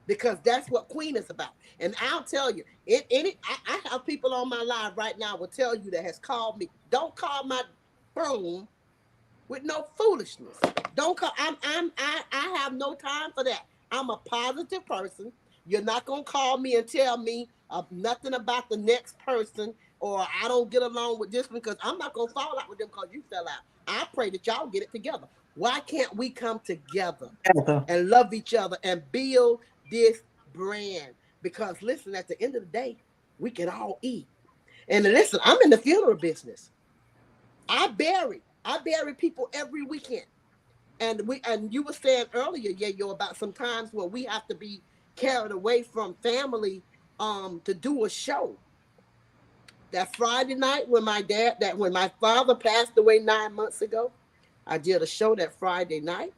because that's what Queen is about. And I'll tell you, I have people on my live right now will tell you that has called me. Don't call my phone with no foolishness. Don't come. I have no time for that. I'm a positive person. You're not gonna call me and tell me nothing about the next person, or I don't get along with this one, because I'm not gonna fall out with them because you fell out. I pray that y'all get it together. Why can't we come together and love each other and build this brand? Because listen, at the end of the day, we can all eat. And listen, I'm in the funeral business. I bury people every weekend. And you were saying earlier, Yayo, about sometimes when we have to be carried away from family to do a show. That Friday night when my father passed away 9 months ago, I did a show that Friday night.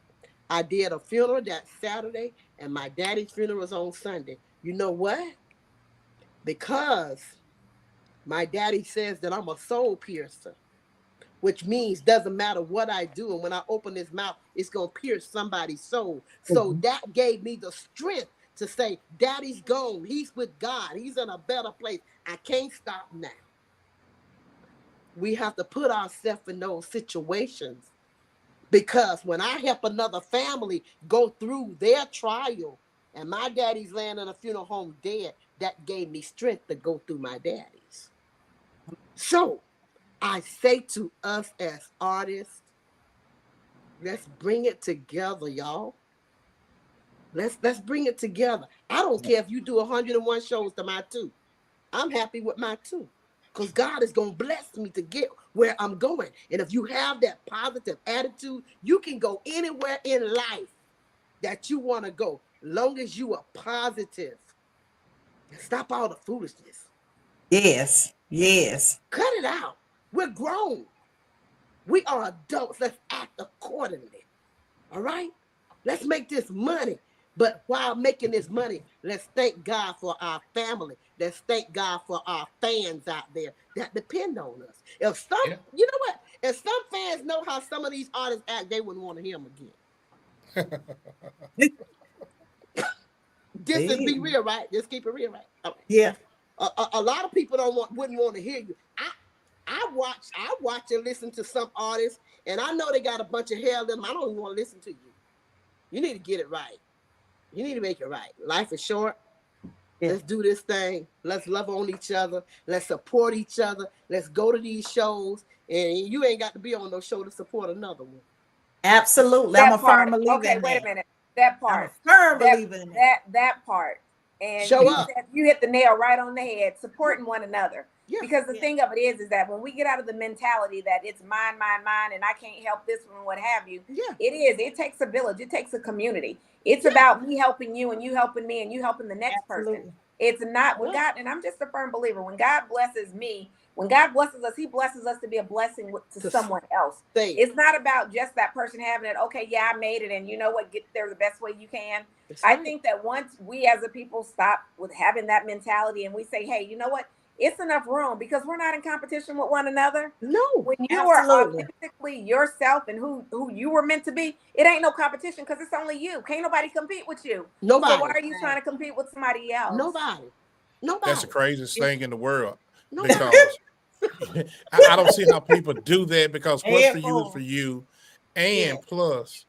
I did a funeral that Saturday, and my daddy's funeral was on Sunday. You know what? Because my daddy says that I'm a soul piercer, which means doesn't matter what I do. And when I open his mouth, it's going to pierce somebody's soul. So that gave me the strength to say, Daddy's gone. He's with God. He's in a better place. I can't stop now. We have to put ourselves in those situations, because when I help another family go through their trial, and my daddy's laying in a funeral home dead, that gave me strength to go through my daddy's. So I say to us as artists, let's bring it together, y'all. Let's bring it together. I don't care if you do 101 shows to my two. I'm happy with my two. Because God is going to bless me to get where I'm going. And if you have that positive attitude, you can go anywhere in life that you want to go, long as you are positive. Stop all the foolishness.
Yes. Yes.
Cut it out. We're grown. We are adults. Let's act accordingly. All right? Let's make this money. But while making this money, let's thank God for our family. Let's thank God for our fans out there that depend on us. If some,
Yeah.
you know what? If some fans know how some of these artists act, they wouldn't want to hear them again. Just be real, right? Just keep it real, right? All right.
Yeah.
A lot of people wouldn't want to hear you. I watch and listen to some artists, and I know they got a bunch of hair in them. I don't even want to listen to you. You need to get it right. You need to make it right. Life is short. Yeah. Let's do this thing. Let's love on each other. Let's support each other. Let's go to these shows. And you ain't got to be on no show to support another one.
Absolutely.
That
I'm a
part.
firm believer
Okay,
in
wait
that.
a minute. That
I'm a
part.
firm believer in that.
That part. And
Show
you
up.
said you hit the nail right on the head, supporting one another.
Yeah.
Because the thing of it is that when we get out of the mentality that it's mine, and I can't help this one, what have you, it takes a village. It takes a community. It's about me helping you and you helping me and you helping the next person. It's not when God, and I'm just a firm believer, when God blesses me, when God blesses us, he blesses us to be a blessing to someone else. It's not about just that person having it. Okay, yeah, I made it. And you know what? Get there the best way you can. I think that once we as a people stop with having that mentality and we say, hey, you know what? It's enough room, because we're not in competition with one another.
No.
When you are authentically yourself and who you were meant to be, it ain't no competition, because it's only you. Can't nobody compete with you.
Nobody.
So why are you trying to compete with somebody else?
Nobody.
That's the craziest thing in the world.
Nobody.
Because I don't see how people do that, because what's for you is for you. And plus,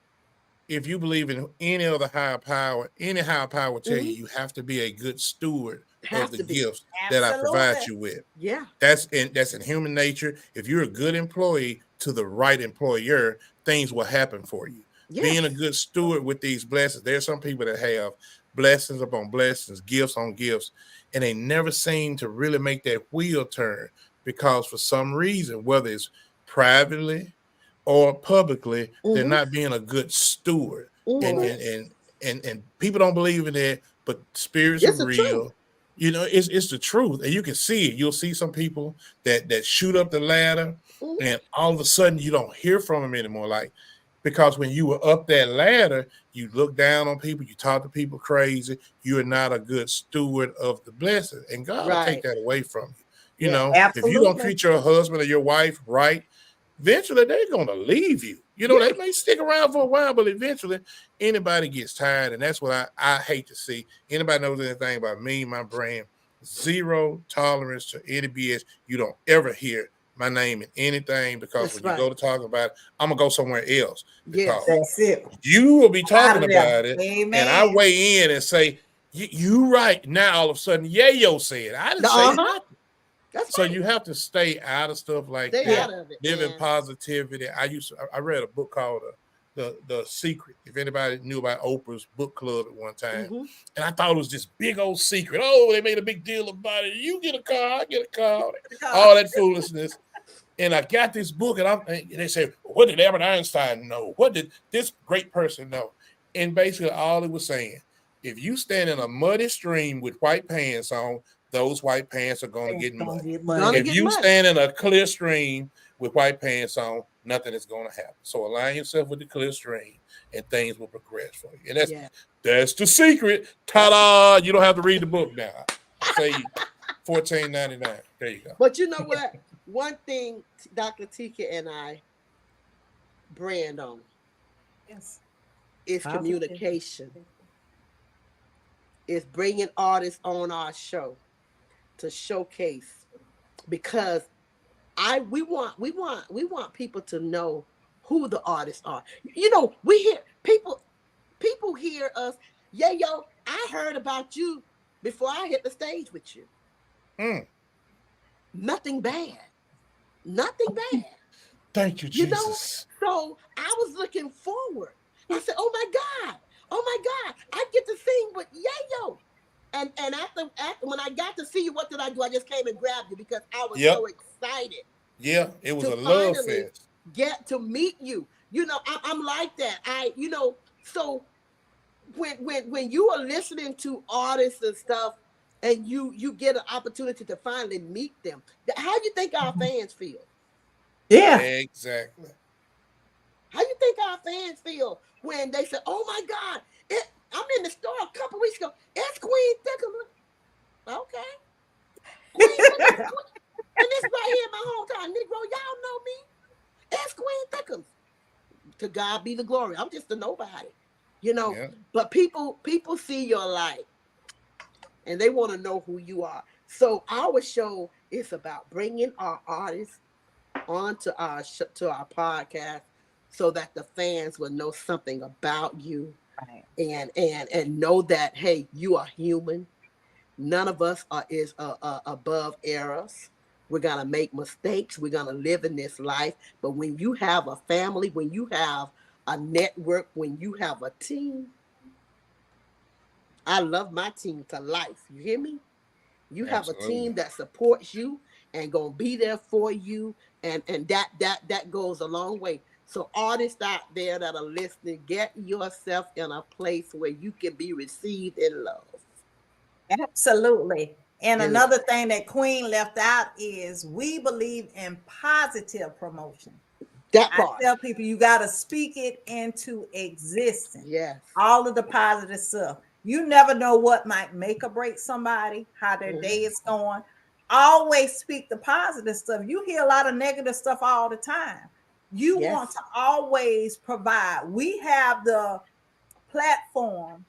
if you believe in any other higher power, any higher power will tell you have to be a good steward of the gifts that I provide you with.
Yeah.
That's in human nature. If you're a good employee to the right employer, things will happen for you. Yes. Being a good steward with these blessings. There's some people that have blessings upon blessings, gifts on gifts, and they never seem to really make that wheel turn, because for some reason, whether it's privately or publicly, they're not being a good steward. And people don't believe in that, but spirits are real. You know, it's the truth, and you can see it. You'll see some people that shoot up the ladder, and all of a sudden you don't hear from them anymore. Like, because when you were up that ladder, you look down on people, you talk to people crazy. You are not a good steward of the blessing, and God will take that away from you. You know, if you don't treat your husband or your wife right, eventually they're going to leave you. You know, they may stick around for a while, but eventually anybody gets tired. And that's what I hate to see. Anybody knows anything about me, my brand, zero tolerance to any BS. You don't ever hear my name in anything because
That's
when you go
right.
to talk about it, I'm gonna go somewhere else
Yes.
because
That's it.
you will be
Out
talking
of there.
about it, and I
Amen.
weigh in and say, you right. Now all of a sudden, Yayo said, I didn't say
Uh-huh.
nothing.
That's
So
right.
you have to stay out of stuff like
Stay
Yeah.
that.
out of it,
Live in
man.
positivity. I read a book called the Secret. If anybody knew about Oprah's book club at one time,
Mm-hmm.
and I thought it was this big old secret. Oh, they made a big deal about it. You get a car, I get a car, all that foolishness. And I got this book, and they say, what did Albert Einstein know? What did this great person know? And basically, all it was saying, if you stand in a muddy stream with white pants on, those white pants are going to get
Gonna
muddy.
get
Gonna
money.
If
get
you
money.
stand in a clear stream with white pants on, nothing is going to happen. So align yourself with the clear stream, and things will progress for you. And
Yeah.
that's the secret. Ta-da! You don't have to read the book now. Say $14.99. There you go.
But you know what? One thing Dr. Tika and I brand on
Yes.
is
Positive.
communication. Is bringing artists on our show to showcase because we want people to know who the artists are. You know, we hear people hear us, yeah, yo, I heard about you before I hit the stage with you.
Mm.
Nothing bad. Nothing bad.
Thank you,
You know?
Jesus.
So I was looking forward. I said, oh my God, oh my God, I get to sing with Yayo. And after when I got to see you, what did I do? I just came and grabbed you because I was so
Yep.
excited
Yeah, it was
to
a love
finally
fest.
get to meet you. You know, I'm like that. So when you are listening to artists and stuff, and you get an opportunity to finally meet them, how do you think our fans feel?
Yeah.
Exactly.
How you think our fans feel when they say, "Oh my God, I'm in the store a couple weeks ago. It's Queen Thickums." Okay, Queen Thickums, and this right here in my hometown, Negro. Y'all know me. It's Queen Thickums. To God be the glory. I'm just a nobody, you know.
Yeah.
But people see your light, and they want to know who you are. So our show is about bringing our artists onto to our podcast, so that the fans will know something about you,
Right.
and know that, hey, you are human. None of us is above errors. We're gonna make mistakes. We're gonna live in this life. But when you have a family, when you have a network, when you have a team, I love my team to life. You hear me? You have a
Absolutely.
team that supports you and gonna be there for you, and that goes a long way. So artists out there that are listening, get yourself in a place where you can be received in love.
Absolutely. And
In love.
another thing that Queen left out is we believe in positive promotion.
That
I
part.
tell people you got to speak it into existence.
Yes.
All of the positive stuff. You never know what might make or break somebody, how their
Mhm.
day is going. Always speak the positive stuff. You hear a lot of negative stuff all the time. You want
Yes.
to always provide. We have the platform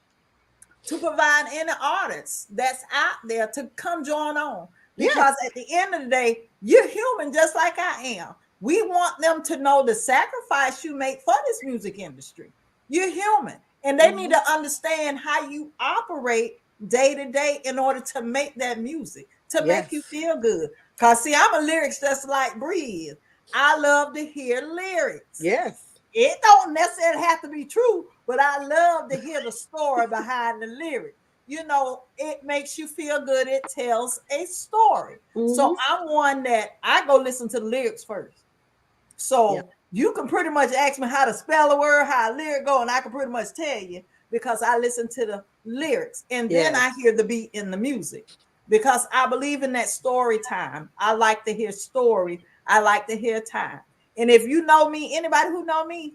to provide any artists that's out there to come join on. Because
Yes.
at the end of the day, you're human just like I am. We want them to know the sacrifice you make for this music industry. You're human. And they need
Mhm.
to understand how you operate day to day in order to make that music, to make you
Yes.
feel good. Because, see, I'm a lyrics just like Brei is. I love to hear lyrics.
Yes.
It don't necessarily have to be true, but I love to hear the story behind the lyric. You know, it makes you feel good. It tells a story. So
Mhm.
I'm one that I go listen to the lyrics first.
Yeah.
So you can pretty much ask me how to spell a word, how a lyric go, and I can pretty much tell you because I listen to the lyrics and then I
Yes.
hear the beat in the music because I believe in that story time. I like to hear story. I like to hear time. And if you know me, anybody who know me,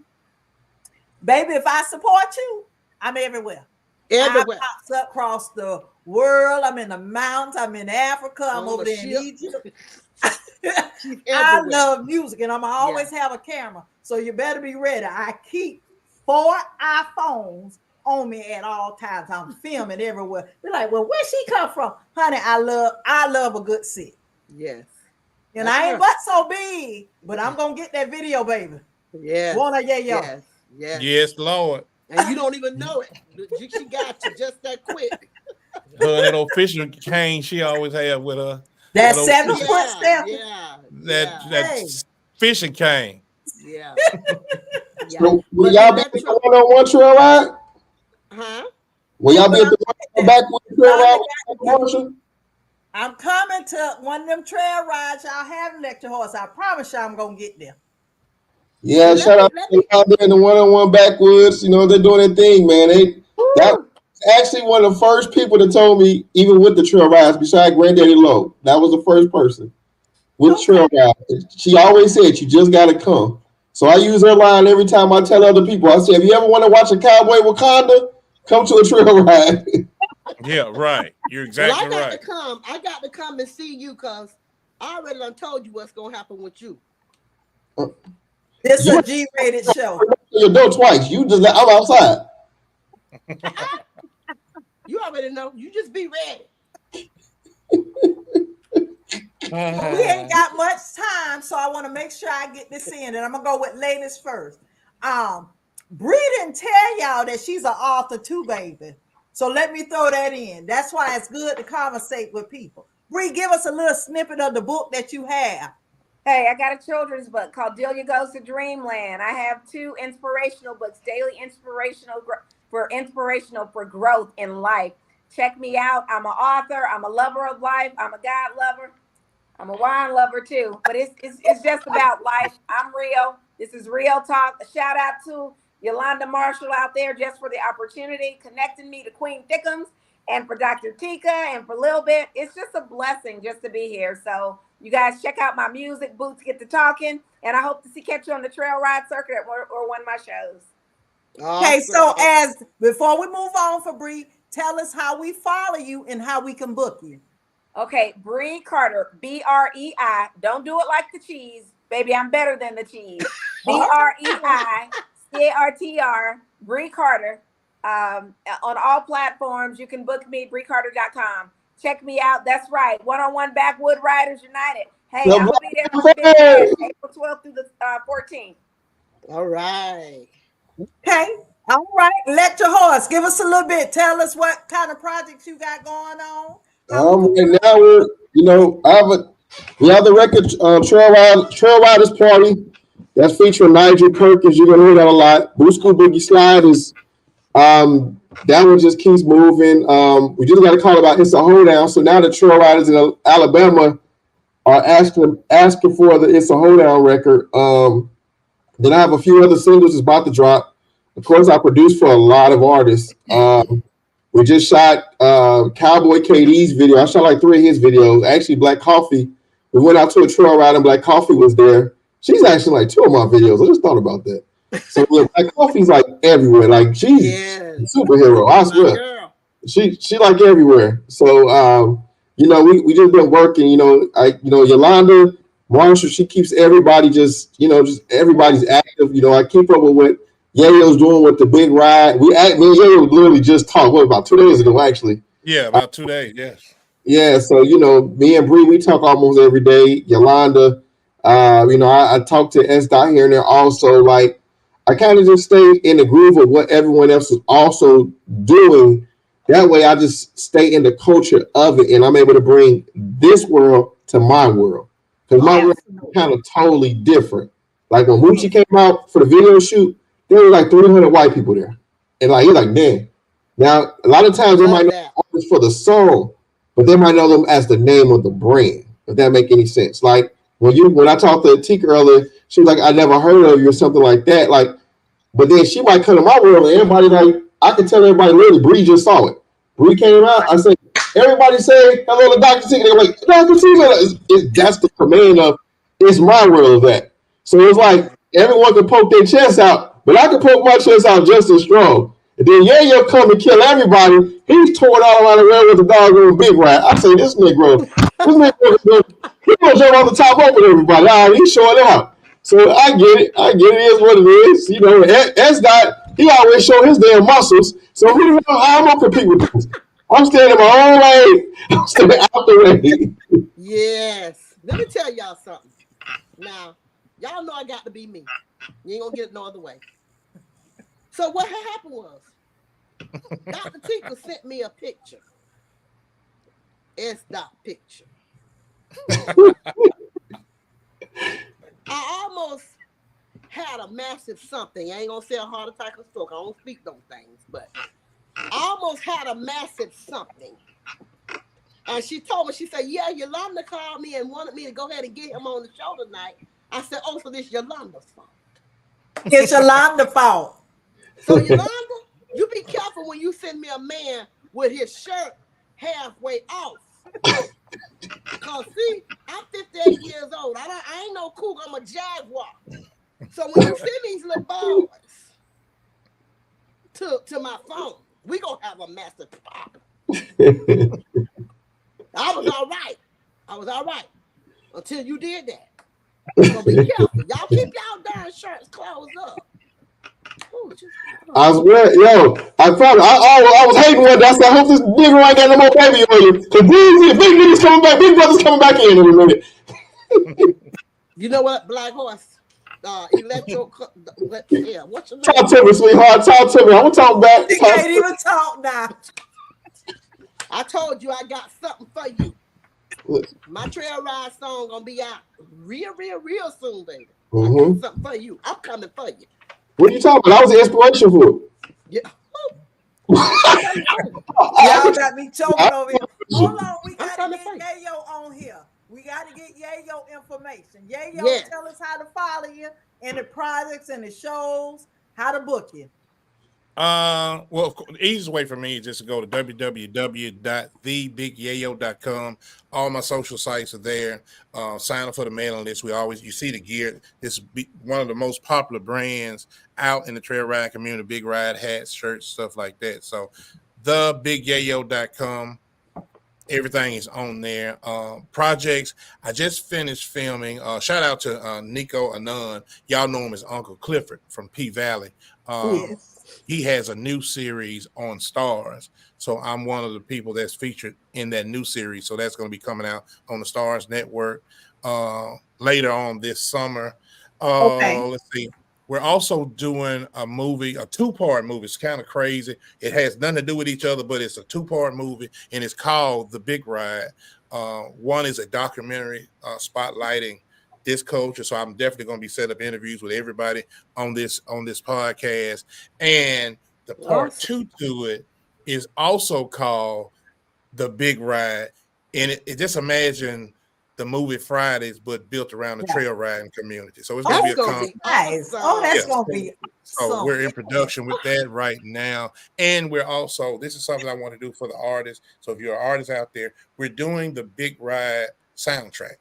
baby, if I support you, I'm everywhere. I
Everywhere.
pops up across the world. I'm in the mountains. I'm in Africa. I'm
On
over
a
there in
ship.
Egypt.
She's
I
everywhere.
love music and I'm
Yeah.
always have a camera. So you better be ready. I keep 4 iPhones on me at all times. I'm filming everywhere. They're like, well, where she come from? Honey, I love a good sit.
Yes.
And
That's
I ain't
her.
but so big, but I'm gonna get that video, baby.
Yes.
What a Yayo.
Yes. Yes.
Yes, Lord.
And you don't even know it. She got you just that quick.
Her and that old fishing cane she always had with her.
That
That old
7 foot
Yeah.
step.
Yeah.
that
Yeah.
that
Hey,
fishing cane.
Yeah. Yeah.
So will
But
y'all be at the
electro,
one-on-one trail ride?
huh?
Will
no,
y'all
but
be at
I'm
the
coming.
backwoods trail
Y'all
ride
done
with
got,
Marshall?
I'm coming to one of them trail rides. Y'all have Elektrohorse. I promise you I'm gonna get there.
Yeah,
Well, let
shout
me
out
let
to
me.
out there in the one-on-one backwoods. You know, they're doing their thing, man. That
Woo!
was actually one of the first people that told me, even with the trail rides, besides Granddaddy Lowe. That was the first person with
Okay.
trail rides. She always said, you just got to come. So I use her line every time I tell other people. I say, if you ever want to watch a cowboy Wakanda, come to a trail ride.
Yeah, right. You're
Well,
exactly right.
I got to come and see you because I already done told you what's gonna happen with you.
This
You
a G-rated show.
your door twice. You just I'm outside.
You already know. You just be ready.
Well, we ain't got much time, so I want to make sure I get this in, and I'm gonna go with ladies first. Um, Bree didn't tell y'all that she's an author too, baby. So let me throw that in. That's why it's good to conversate with people. Bree, give us a little snippet of the book that you have.
Hey, I got a children's book called Delia Goes to Dreamland. I have two inspirational books, daily inspirational for growth in life. Check me out. I'm an author. I'm a lover of life. I'm a God lover. I'm a wine lover too. But it's just about life. I'm real. This is real talk. A shout out to Yolanda Marshall out there just for the opportunity, connecting me to Queen Thickums and for Dr. Tika and for Lil Bit. It's just a blessing just to be here. So you guys check out my music, Boots Get to Talking, and I hope to see catch you on the trail ride circuit or one of my shows.
Okay, so
Awesome.
as before we move on for Bree, tell us how we follow you and how we can book you.
Okay, Bree Carter, Brei. Don't do it like the cheese, baby. I'm better than the cheese. BREICARTR, Bree Carter. On all platforms, you can book me, BreeCarter.com. Check me out. That's right. One-on-one Backwood Riders United. Hey, I'm
The
gonna be there for Big Bash,
Black
April 12th through the 14th.
All right.
Okay. All right. Let your horse. Give us a little bit. Tell us what kind of projects you got going on. How we can
Right
follow
now
you.
we have the record trail riders party that's featuring Nigel Perkins. You're gonna hear that a lot. Blue School Boogie Slide is that one just keeps moving. We just got a call about It's a Hoedown. So now the trail riders in Alabama are asking for the It's a Hoedown record. Then I have a few other singles that's about to drop. Of course, I produce for a lot of artists. We just shot Cowboy KD's video. I shot like 3 of his videos. Actually, Black Coffee. We went out to a trail ride and Black Coffee was there. She's actually like 2 of my videos. I just thought about that. So yeah, Black Coffee's like everywhere. Like she's
Yes.
a superhero. I
My
swear.
girl.
She like everywhere. So we just been working. Yolanda Marshall. She keeps everybody just everybody's active. I keep up with what Yayo's doing with the big ride. Me and Yayo literally just talked about 2 days ago actually.
Yeah, about 2 days. Yes.
Yeah, so me and Bree, we talk almost every day. Yolanda, I talk to S Dot here and there also. Like, I kind of just stay in the groove of what everyone else is also doing. That way, I just stay in the culture of it, and I'm able to bring this world to my world because my world is
Absolutely.
kind of totally different. Like when
Yeah.
Moochie came out for the video shoot, there were like 300 white people there, and like you're like, damn. Now, a lot of times they might
Love
know
that.
artists for the song, but they might know them as the name of the brand. If that make any sense. Like when I talked to Tika earlier, she was like, "I never heard of you" or something like that. Like, but then she might come to my world and everybody like I can tell everybody literally Bree just saw it. Bree came out. I said, everybody say hello to Dr. Tika. They're like, Dr. Tika. That's the command of it's my world of that. So it's like
Right.
everyone can poke their chest out, but I can poke my chest out just as strong. And then Yayo come and kill everybody. He's torn all around the world with the dog on big rat. I say this Negro, he gonna jump off the top rope with everybody. All right, he's showing out. So I get it. I get it. It is what it is. S Dot, he always show his damn muscles. So who the hell I'm gonna compete with this? I'm standing my own lane. I'm standing out the way.
Yes. Let me tell y'all something. Now, y'all know I got to be me. You ain't gonna get it no other way. So what had happened was Dr. Tika sent me a picture. S. picture. I almost had a massive something. I ain't gonna say a heart attack or stroke. I don't speak those things, but I almost had a massive something. And she told me, she said, yeah, Yolanda called me and wanted me to go ahead and get him on the show tonight. I said, oh, so this Yolanda's fault.
It's Yolanda's fault.
So Yolanda, you be careful when you send me a man with his shirt halfway off. Cause see, I'm 58 years old. I ain't no cougar, I'm a jaguar. So when you send these little boys to my phone, we gonna have a massive problem. I was all right until you did that. So be careful. Y'all keep y'all darn shirts closed up. Ooh,
I swear, yo, I was hating one day. I said, I hope this nigga ain't got no more baby on you. Cause big niggas coming back, big brothers coming back in a minute.
You know what, Black Horse? Electro, yeah, what's your name?
Talk to me, sweetheart. Talk to me. I'm gonna talk back.
She can't even talk now.
I told you I got something for you. My trail ride song gonna be out real soon, baby. I got something for you. I'm coming for you.
What are you talking about? That was the inspiration for it.
Yeah.
Y'all got me choking over here. Hold on, we gotta get Yayo on here. We gotta get Yayo information. Yayo, tell us how to follow you and the projects and the shows, how to book you.
Well, the easiest way for me is just to go to www.thebigyayo.com. All my social sites are there. Sign up for the mailing list. You see the gear. This is one of the most popular brands out in the trail ride community. Big ride hats, shirts, stuff like that. So, thebigyayo.com. Everything is on there. Projects. I just finished filming. Shout out to Nico Anand. Y'all know him as Uncle Clifford from P Valley.
Yes.
He has a new series on Stars. So I'm one of the people that's featured in that new series. So that's going to be coming out on the Stars Network later on this summer. Let's see. We're also doing a movie, a two-part movie. It's kind of crazy. It has nothing to do with each other, but it's a two-part movie, and it's called The Big Ride. One is a documentary spotlighting this culture, so I'm definitely going to be setting up interviews with everybody on this podcast. And the part two to it is also called The Big Ride, and it just imagine the movie Fridays, but built around the trail riding community. So it's going to be a
nice. Oh, that's going to be.
So we're in production with that right now. And we're also, this is something I want to do for the artists. So if you're an artist out there, we're doing the Big Ride soundtrack.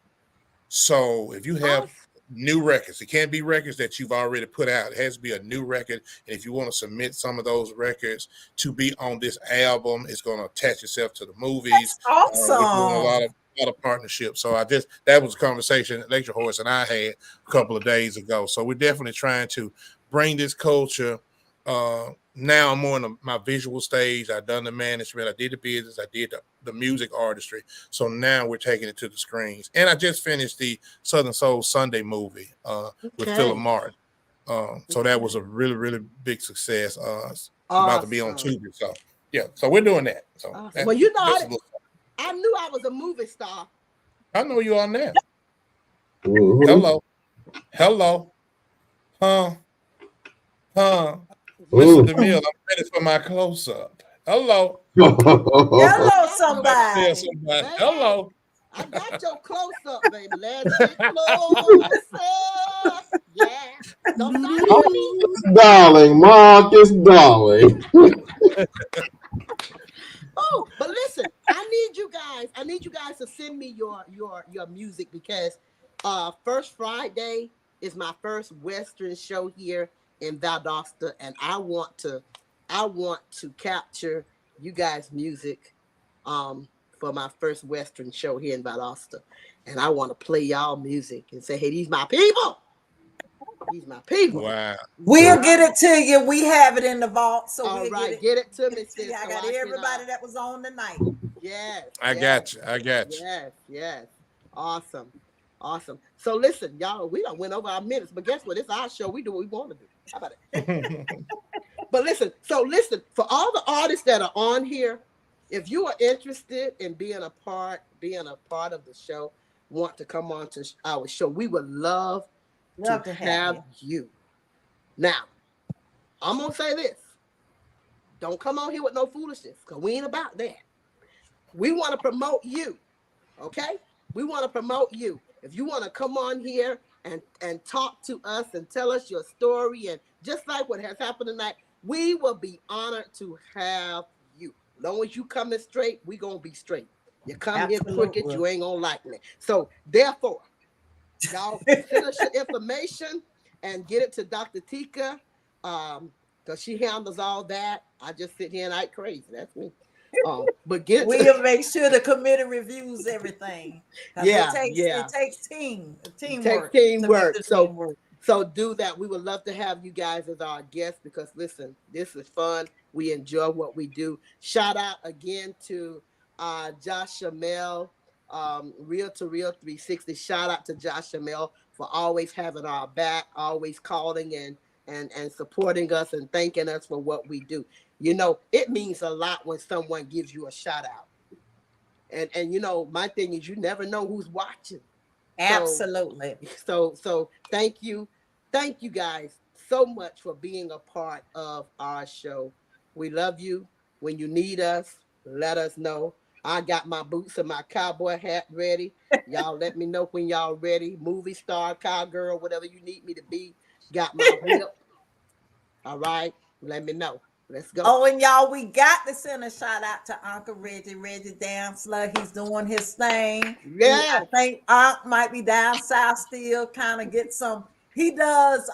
So if you have new records, it can't be records that you've already put out. It has to be a new record. And if you want to submit some of those records to be on this album, it's going to attach itself to the movies.
That's awesome.
We're doing a lot of partnerships. So that was a conversation Elektrohorse and I had a couple of days ago. So we're definitely trying to bring this culture. Now I'm more on my visual stage. I've done the management. I did the business. I did the music artistry. So now we're taking it to the screens. And I just finished the Southern Soul Sunday movie with Philip Martin. So that was a really, really big success. It's about to be on Tuesday. So yeah, so we're doing that. So
well, you know, I knew I was a movie star.
I know you on there. Hello. Mr. DeMille, I'm ready for my close-up. Hello.
Hello, somebody.
Hello.
I got your close-up, baby. Let's get closer. Yeah. Don't stop me.
Darling, Marcus, darling.
Oh, but listen, I need you guys to send me your music because first Friday is my first Western show here in Valdosta, and I want to capture you guys' music for my first Western show here in Valdosta, and I want to play y'all music and say, hey, these my people. These my people.
Wow.
We'll get it to you. We have it in the vault. So
all right, get it to me.
See, I got everybody that was on tonight.
Yes.
I got you.
Yes. Awesome. Awesome. So listen, y'all, we don't went over our minutes, but guess what? It's our show. We do what we want to do. How about it? But listen, for all the artists that are on here, if you are interested in being a part of the show, want to come on to our show, we would love to have you. Now, I'm gonna say this. Don't come on here with no foolishness, because we ain't about that. We want to promote you. Okay? We want to promote you. If you want to come on here and talk to us and tell us your story, and just like what has happened tonight, we will be honored to have you. As long as you coming straight, we gonna be straight. You come here crooked, you ain't gonna like me. So therefore, y'all send us your information and get it to Dr. Tika, because she handles all that. I just sit here and act crazy. That's me. But
we'll make sure the committee reviews everything.
Yeah,
it takes teamwork.
It takes teamwork. So do that. We would love to have you guys as our guests, because listen, this is fun. We enjoy what we do. Shout out again to Josh Shamel, Real to Real 360. Shout out to Josh Shamel for always having our back, always calling and supporting us and thanking us for what we do. You know, it means a lot when someone gives you a shout out. And you know, my thing is, you never know who's watching.
Absolutely.
So thank you guys so much for being a part of our show. We love you. When you need us, let us know. I got my boots and my cowboy hat ready. Y'all let me know when y'all ready. Movie star, cowgirl, whatever you need me to be. Got my whip. All right, let me know. Let's go.
Oh, and y'all, we got to send a shout out to Uncle Reggie Dantzler. He's doing his thing.
Yeah.
I think Unc might be down south still, kind of get some. He does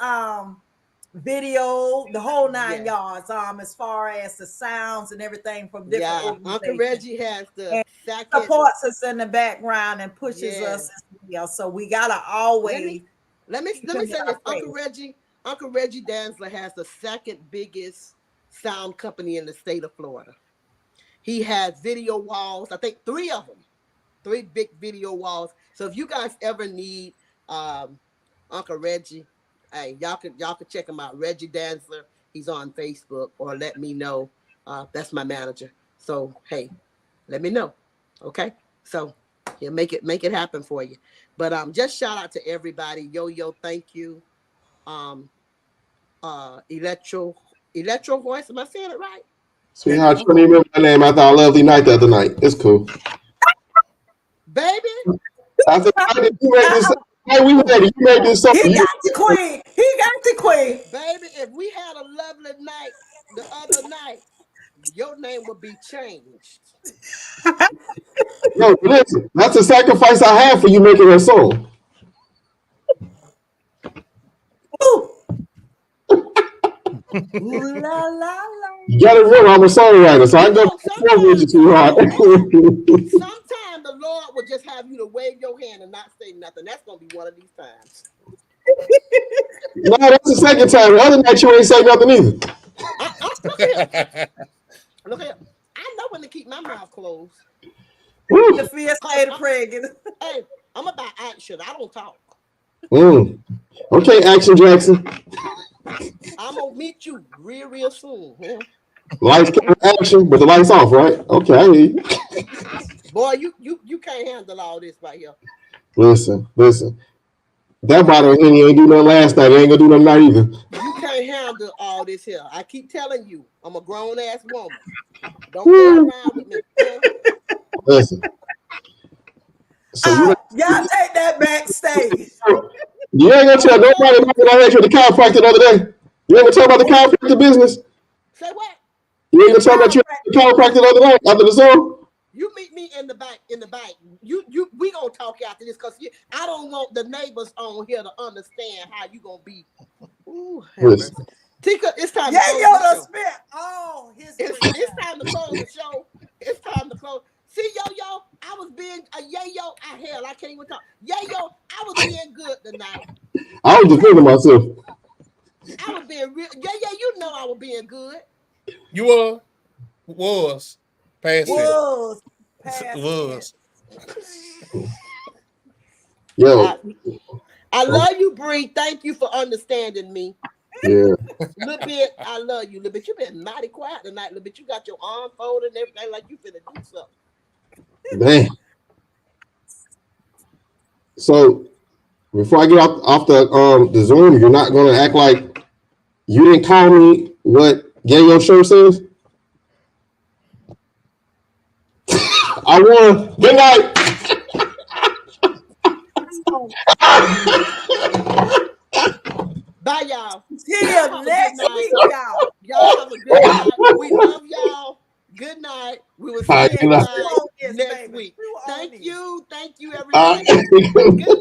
video, the whole 9 yards, as far as the sounds and everything from different organizations.
Uncle Reggie has the second,
supports us in the background and pushes us as well. So we gotta always
let me say this. Uncle Reggie Dantzler has the second biggest sound company in the state of Florida. He has video walls, I think 3 of them, 3 big video walls. So if you guys ever need Uncle Reggie, hey, y'all could check him out. Reggie Dantzler. He's on Facebook, or let me know. That's my manager. So hey, let me know. Okay. So he'll make it happen for you. But just shout out to everybody. Yo, thank you. Elektrohorse. Am I saying it right?
Sweetheart, you couldn't remember my name after our lovely night the other night. It's cool.
Baby.
I said, you made this. Hey, we ready. You made this song.
He got the queen.
Baby, if we had a lovely night the other night, your name would be changed.
No, listen. That's a sacrifice I have for you making a song.
Ooh, la, la, la.
You got to remember, I'm a songwriter, so I go with you too hard.
Sometimes the Lord will just have you to wave your hand and not say nothing. That's going to be one of these times.
No, that's the second time. The other night you ain't say nothing either.
Look here. I know when to keep my mouth closed.
The fear state of pregnant.
Hey, I'm about action. I don't talk.
Okay, Action Jackson.
I'm gonna meet you real soon. Yeah.
Lights, camera, action, but the lights off, right? Okay, I hear you.
Boy, you can't handle all this right here.
Listen. That bottle of Henny ain't do nothing last night. It ain't gonna do nothing tonight either.
You can't handle all this here. I keep telling you, I'm a grown ass woman. Don't play around with me. Yeah.
Listen. So
y'all take that backstage.
You ain't gonna tell nobody about what I had you at the chiropractor the other day. You ain't gonna talk about the chiropractor business.
Say what?
You ain't gonna talk about your chiropractor the other night after the Zoom.
You meet me in the back. We gonna talk after this, because I don't want the neighbors on here to understand how you gonna be. Ooh, Tika, it's time to close the show. It's time to close the show. It's time to close. See, Yo, I was being a Yayo. I can't even talk. Yayo, I was being good tonight.
I was defending myself.
I was being real. Yeah, you know I was being good.
You was past
was.
was.
Yo,
I love you, Bree. Thank you for understanding me.
yeah.
Little bit, I love you. Little bit, you been mighty quiet tonight. Little bit, you got your arm folded and everything like you finna do something.
Man. So before I get off the Zoom, you're not gonna act like you didn't call me what Yayo shirt says? I won. Good night.
Bye, y'all.
Till
Y'all have a good
next
night.
week, y'all.
Y'all have a good night. We love y'all. Good night. We will see
All right,
you
good night.
guys
We on this,
next
baby.
week.
We were on
Thank
this.
you. Thank you,
All
everybody.
right.
Good